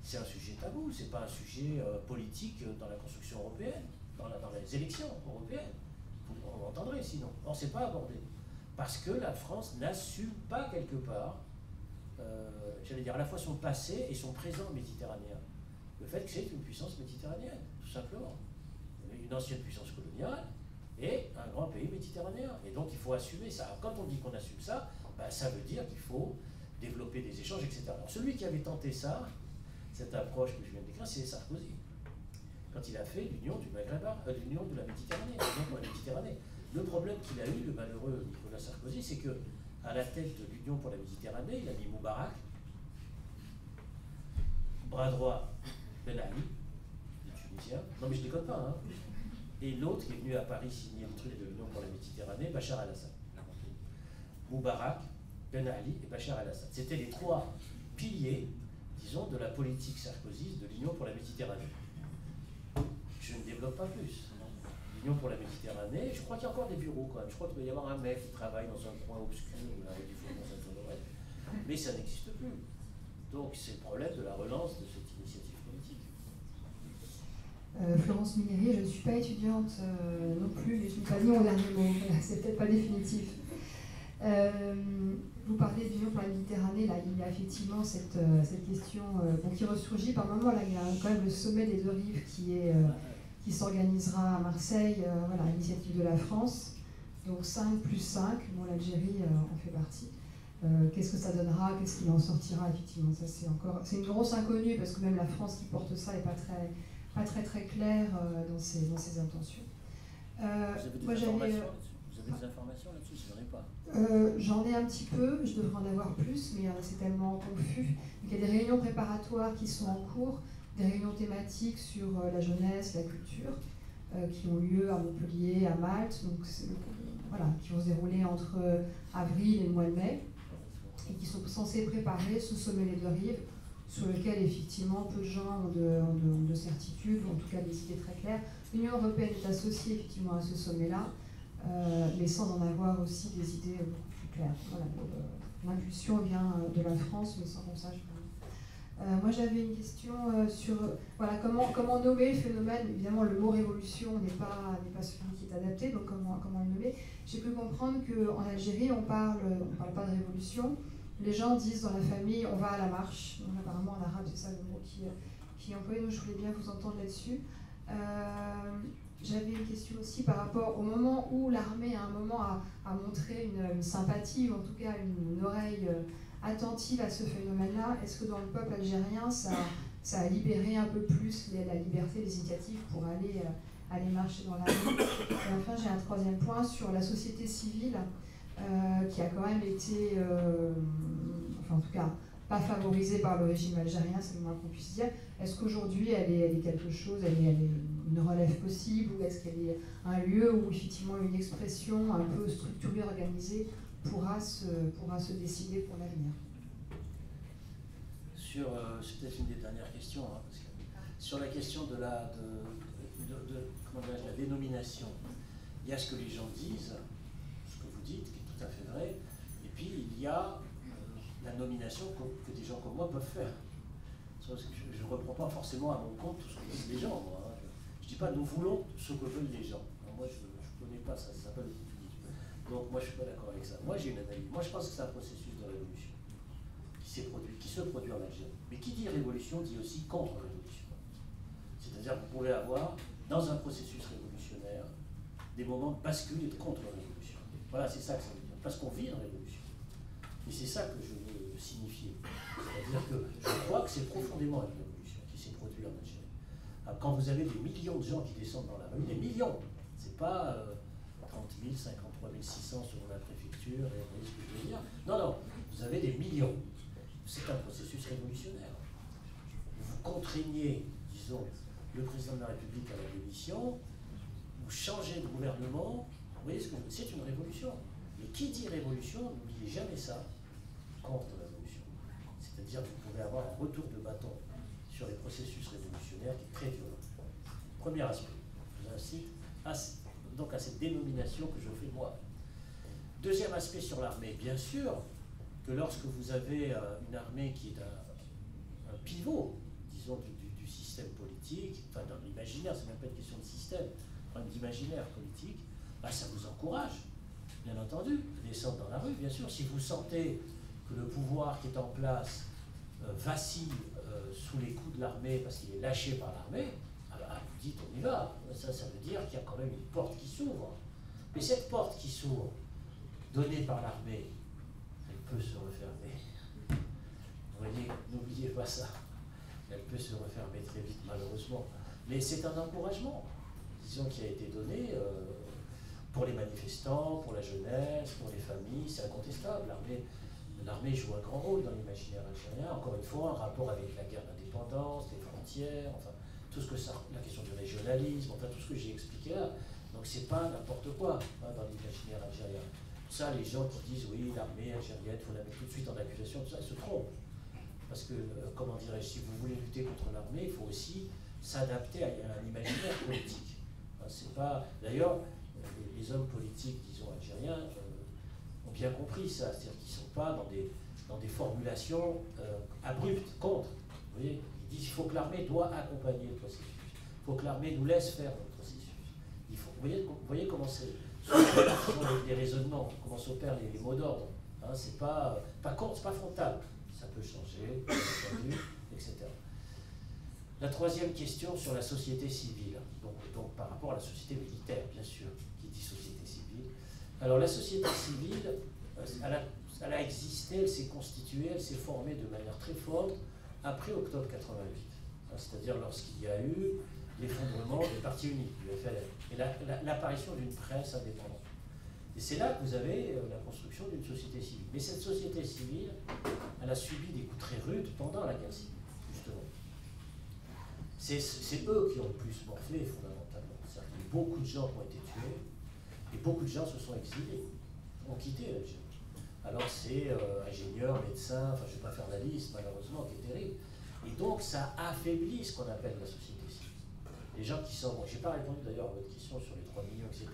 S1: C'est un sujet tabou, c'est pas un sujet politique dans la construction européenne, dans les élections européennes. On l'entendrait sinon. Or, c'est pas abordé. Parce que la France n'assume pas quelque part, j'allais dire, à la fois son passé et son présent méditerranéen. Le fait que c'est une puissance méditerranéenne, tout simplement. Une ancienne puissance coloniale et un grand pays méditerranéen. Et donc, il faut assumer ça. Alors, quand on dit qu'on assume ça, ben, ça veut dire qu'il faut développer des échanges, etc. Alors, celui qui avait tenté ça, cette approche que je viens de décrire, c'est Sarkozy. Quand il a fait l'union du Maghreb, l'union de la Méditerranée, l'union pour la Méditerranée. Le problème qu'il a eu, le malheureux Nicolas Sarkozy, c'est que à la tête de l'union pour la Méditerranée, il a mis Moubarak, bras droit Ben Ali, le Tunisien. Non mais je déconne pas, hein. Et l'autre qui est venu à Paris signer le truc de l'union pour la Méditerranée, Bachar el-Assad. Moubarak, Ben Ali et Bachar el-Assad. C'était les trois piliers, disons, de la politique Sarkozy de l'union pour la Méditerranée. Je ne développe pas plus. L'Union pour la Méditerranée, je crois qu'il y a encore des bureaux quand même. Je crois qu'il doit y avoir un mec qui travaille dans un coin obscur, avec du fond dans un tournoi. Mais ça n'existe plus. Donc c'est le problème de la relance de cette initiative politique.
S8: Florence Mineri, je ne suis pas étudiante non plus, mais je n'ai pas dit mon dernier mot. C'est peut-être pas définitif. Vous parlez de l'Union pour la Méditerranée, là, il y a effectivement cette question qui ressurgit par moment. Là, il y a quand même le sommet des deux rives qui s'organisera à Marseille, voilà, à l'initiative de la France. Donc 5 plus 5, bon, l'Algérie en fait partie. Qu'est-ce que ça donnera, qu'est-ce qu'il en sortira, effectivement, ça c'est une grosse inconnue, parce que même la France qui porte ça n'est pas très claire dans ses intentions.
S1: Vous avez des informations là-dessus? Je n'en ai pas.
S8: J'en ai un petit peu, je devrais en avoir plus, mais c'est tellement confus. Donc, il y a des réunions préparatoires qui sont en cours, des réunions thématiques sur la jeunesse, la culture, qui ont lieu à Montpellier, à Malte, donc voilà, qui vont se dérouler entre avril et le mois de mai, et qui sont censés préparer ce sommet des deux rives, sur lequel effectivement peu de gens ont de certitudes, ou en tout cas des idées très claires. L'Union européenne est associée effectivement à ce sommet-là, mais sans en avoir aussi des idées beaucoup plus claires. Voilà, l'impulsion vient de la France, mais sans qu'on sache. Moi j'avais une question sur voilà, comment nommer le phénomène. Évidemment le mot révolution n'est pas celui qui est adapté, donc comment le nommer. J'ai pu comprendre qu'en Algérie on parle pas de révolution. Les gens disent dans la famille on va à la marche. Donc, apparemment en arabe c'est ça le mot qui est employé, donc je voulais bien vous entendre là-dessus. J'avais une question aussi par rapport au moment où l'armée à un moment a montré une sympathie, ou en tout cas une oreille attentive à ce phénomène-là. Est-ce que dans le peuple algérien, ça a libéré un peu plus la liberté, les initiatives pour aller marcher dans la rue? Et enfin, j'ai un troisième point sur la société civile, qui a quand même été, enfin en tout cas, pas favorisée par le régime algérien, c'est le moins qu'on puisse dire. Est-ce qu'aujourd'hui, elle est quelque chose, elle est une relève possible, ou est-ce qu'elle est un lieu où effectivement une expression un peu structurée, organisée, pourra se décider pour l'avenir?
S1: C'est peut-être une des dernières questions, hein, parce que sur la question de la dénomination, il y a ce que les gens disent, ce que vous dites, qui est tout à fait vrai, et puis il y a la nomination que des gens comme moi peuvent faire. Je ne reprends pas forcément à mon compte tout ce que disent les gens. Moi, hein. Je ne dis pas nous voulons ce que veulent les gens. Alors moi je ne connais pas ça, ça s'appelle l'opportunisme. Donc moi je ne suis pas d'accord avec ça. Moi j'ai une analyse. Moi je pense que c'est un processus de révolution qui se produit en Algérie. Mais qui dit révolution dit aussi contre-révolution. C'est-à-dire que vous pouvez avoir dans un processus révolutionnaire des moments de bascule et de contre-révolution. Voilà, c'est ça que ça veut dire. Parce qu'on vit une révolution. Et c'est ça que je veux signifier. C'est-à-dire que je crois que c'est profondément une révolution qui s'est produite en Algérie. Alors, quand vous avez des millions de gens qui descendent dans la rue, des millions, c'est pas 30 000, 53 600 selon la préfecture, et vous voyez ce que je veux dire. Non, non, vous avez des millions. C'est un processus révolutionnaire. Vous contraignez, disons, le président de la République à la démission, changez de gouvernement, vous voyez ce que c'est une révolution. Mais qui dit révolution, n'oubliez jamais ça, contre-révolution. C'est-à-dire que vous pouvez avoir un retour de bâton sur les processus révolutionnaires qui est très violent. Premier aspect, je vous incite donc à cette dénomination que je fais moi. Deuxième aspect sur l'armée, bien sûr que lorsque vous avez une armée qui est un pivot, disons, du système politique, enfin dans l'imaginaire, c'est même pas une question de système, même d'imaginaire politique, bah, ça vous encourage, bien entendu, de descendre dans la rue, bien sûr. Si vous sentez que le pouvoir qui est en place vacille sous les coups de l'armée parce qu'il est lâché par l'armée, vous dites on y va. Ça veut dire qu'il y a quand même une porte qui s'ouvre. Mais cette porte qui s'ouvre, donnée par l'armée, elle peut se refermer. Vous voyez, n'oubliez pas ça. Elle peut se refermer très vite, malheureusement. Mais c'est un encouragement, disons, qui a été donné pour les manifestants, pour la jeunesse, pour les familles. C'est incontestable. L'armée joue un grand rôle dans l'imaginaire algérien. Encore une fois, en rapport avec la guerre d'indépendance, les frontières, enfin, tout ce que ça, la question du régionalisme, enfin tout ce que j'ai expliqué là. Donc c'est pas n'importe quoi dans l'imaginaire algérien. Ça, les gens qui disent oui, l'armée algérienne, il faut la mettre tout de suite en accusation, tout ça, ils se trompent. Parce que, comment dirais-je, si vous voulez lutter contre l'armée, il faut aussi s'adapter à un imaginaire politique. C'est pas. D'ailleurs, les hommes politiques, disons, algériens, ont bien compris ça. C'est-à-dire qu'ils ne sont pas dans des formulations abruptes contre. Vous voyez, ils disent qu'il faut que l'armée doit accompagner le processus. Il faut que l'armée nous laisse faire le processus. Vous voyez comment les raisonnements, comment s'opèrent les mots d'ordre. C'est pas contre, c'est pas frontal. Ça peut changer, bien entendu, etc. La troisième question sur la société civile, donc par rapport à la société militaire, bien sûr, qui dit société civile. Alors la société civile, elle a existé, elle s'est constituée, elle s'est formée de manière très forte après octobre 88, c'est-à-dire lorsqu'il y a eu l'effondrement des partis uniques, du FLN, et l'apparition d'une presse indépendante. Et c'est là que vous avez la construction d'une société civile. Mais cette société civile, elle a subi des coups très rudes pendant la guerre civile, justement. C'est eux qui ont le plus morflé, fondamentalement. C'est-à-dire qu'il y a beaucoup de gens qui ont été tués, et beaucoup de gens se sont exilés, ont quitté l'Algérie. Alors c'est ingénieurs, médecins, enfin je ne vais pas faire la liste, malheureusement, qui est terrible. Et donc ça affaiblit ce qu'on appelle la société civile. Les gens qui sont... Bon, je n'ai pas répondu d'ailleurs à votre question sur les 3 millions, etc.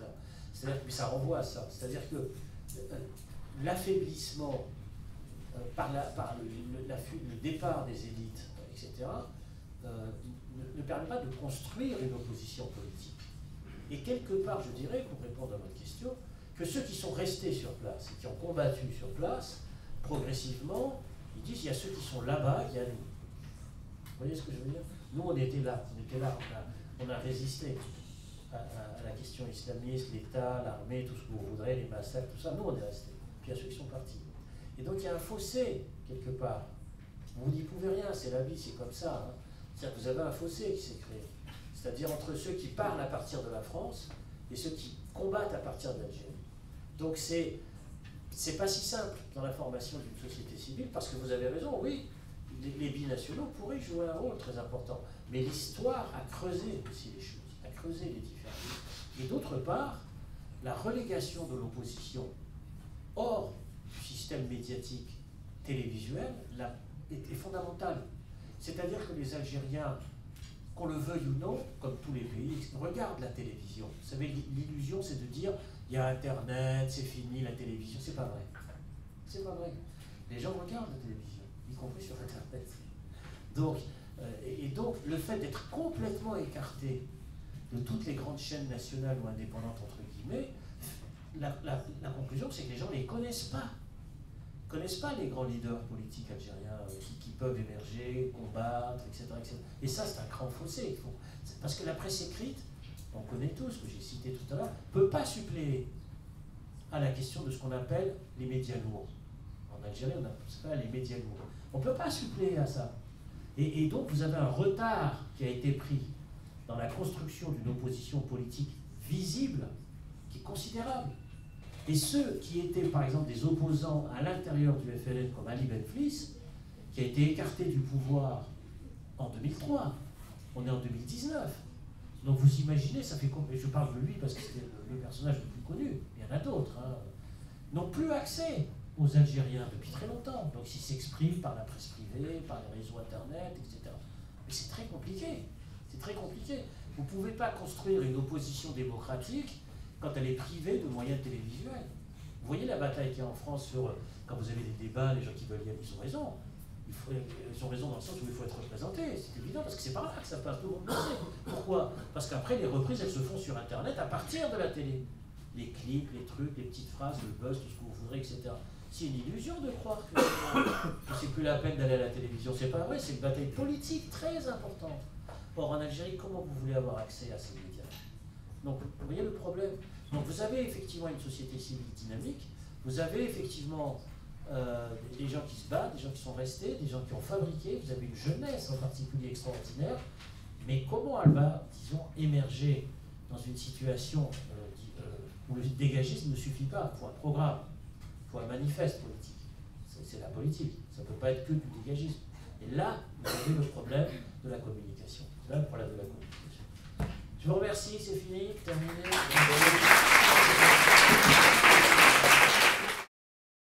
S1: C'est-à-dire que ça renvoie à ça. C'est-à-dire que l'affaiblissement par le départ des élites, etc., ne permet pas de construire une opposition politique. Et quelque part, je dirais, pour répondre à votre question, que ceux qui sont restés sur place et qui ont combattu sur place, progressivement, ils disent il y a ceux qui sont là-bas, il y a nous. Vous voyez ce que je veux dire? Nous, on était là, on a résisté à la question islamiste, l'État, l'armée, tout ce que vous voudrez, les massacres, tout ça. Nous, on est restés. Puis il y a ceux qui sont partis. Et donc il y a un fossé, quelque part. Vous n'y pouvez rien, c'est la vie, c'est comme ça. C'est-à-dire que vous avez un fossé qui s'est créé. C'est-à-dire entre ceux qui parlent à partir de la France et ceux qui combattent à partir de l'Algérie. Donc c'est pas si simple dans la formation d'une société civile, parce que vous avez raison, oui, les binationaux pourraient jouer un rôle très important. Mais l'histoire a creusé aussi les choses, a creusé les différences. Et d'autre part, la relégation de l'opposition hors du système médiatique télévisuel est fondamentale. C'est-à-dire que les Algériens, qu'on le veuille ou non, comme tous les pays, regardent la télévision. Vous savez, l'illusion, c'est de dire il y a Internet, c'est fini, la télévision. C'est pas vrai. C'est pas vrai. Les gens regardent la télévision, y compris sur Internet. Donc, donc, le fait d'être complètement écarté de toutes les grandes chaînes nationales ou indépendantes, entre guillemets, la conclusion, c'est que les gens ne les connaissent pas. Ils ne connaissent pas les grands leaders politiques algériens qui peuvent émerger, combattre, etc. etc. Et ça, c'est un grand fossé. Parce que la presse écrite, on connaît tous, que j'ai cité tout à l'heure, ne peut pas suppléer à la question de ce qu'on appelle les médias lourds. En Algérie, on appelle ça les médias lourds. On ne peut pas suppléer à ça. Et donc, vous avez un retard qui a été pris dans la construction d'une opposition politique visible, qui est considérable. Et ceux qui étaient, par exemple, des opposants à l'intérieur du FLN, comme Ali Benflis, qui a été écarté du pouvoir en 2003, on est en 2019. Donc vous imaginez, ça fait je parle de lui parce que c'était le personnage le plus connu, il y en a d'autres, hein, n'ont plus accès aux Algériens depuis très longtemps. Donc ils s'expriment par la presse privée, par les réseaux internet, etc. Mais c'est très compliqué, c'est très compliqué. Vous ne pouvez pas construire une opposition démocratique quand elle est privée de moyens télévisuels. Vous voyez la bataille qu'il y a en France sur, quand vous avez des débats, les gens qui veulent y aller, ils ont raison. Ils ont raison dans le sens où il faut être représenté, c'est évident, parce que c'est par là que ça passe, tout le monde le sait. Pourquoi? Parce qu'après, les reprises, elles se font sur Internet à partir de la télé. Les clips, les trucs, les petites phrases, le buzz, tout ce que vous voudrez, etc. C'est une illusion de croire que c'est plus la peine d'aller à la télévision. C'est pas vrai, c'est une bataille politique très importante. Or, en Algérie, comment vous voulez avoir accès à ces médias? Donc, vous voyez le problème. Donc, vous avez effectivement une société civile dynamique, vous avez effectivement des gens qui se battent, des gens qui sont restés, des gens qui ont fabriqué, vous avez une jeunesse en particulier extraordinaire, mais comment elle va, disons, émerger dans une situation où le dégagisme ne suffit pas? Il faut un programme, il faut un manifeste politique. C'est la politique, ça ne peut pas être que du dégagisme. Et là, vous avez le problème de la communication. Là, le problème de la communication. Je vous remercie, c'est fini, terminé.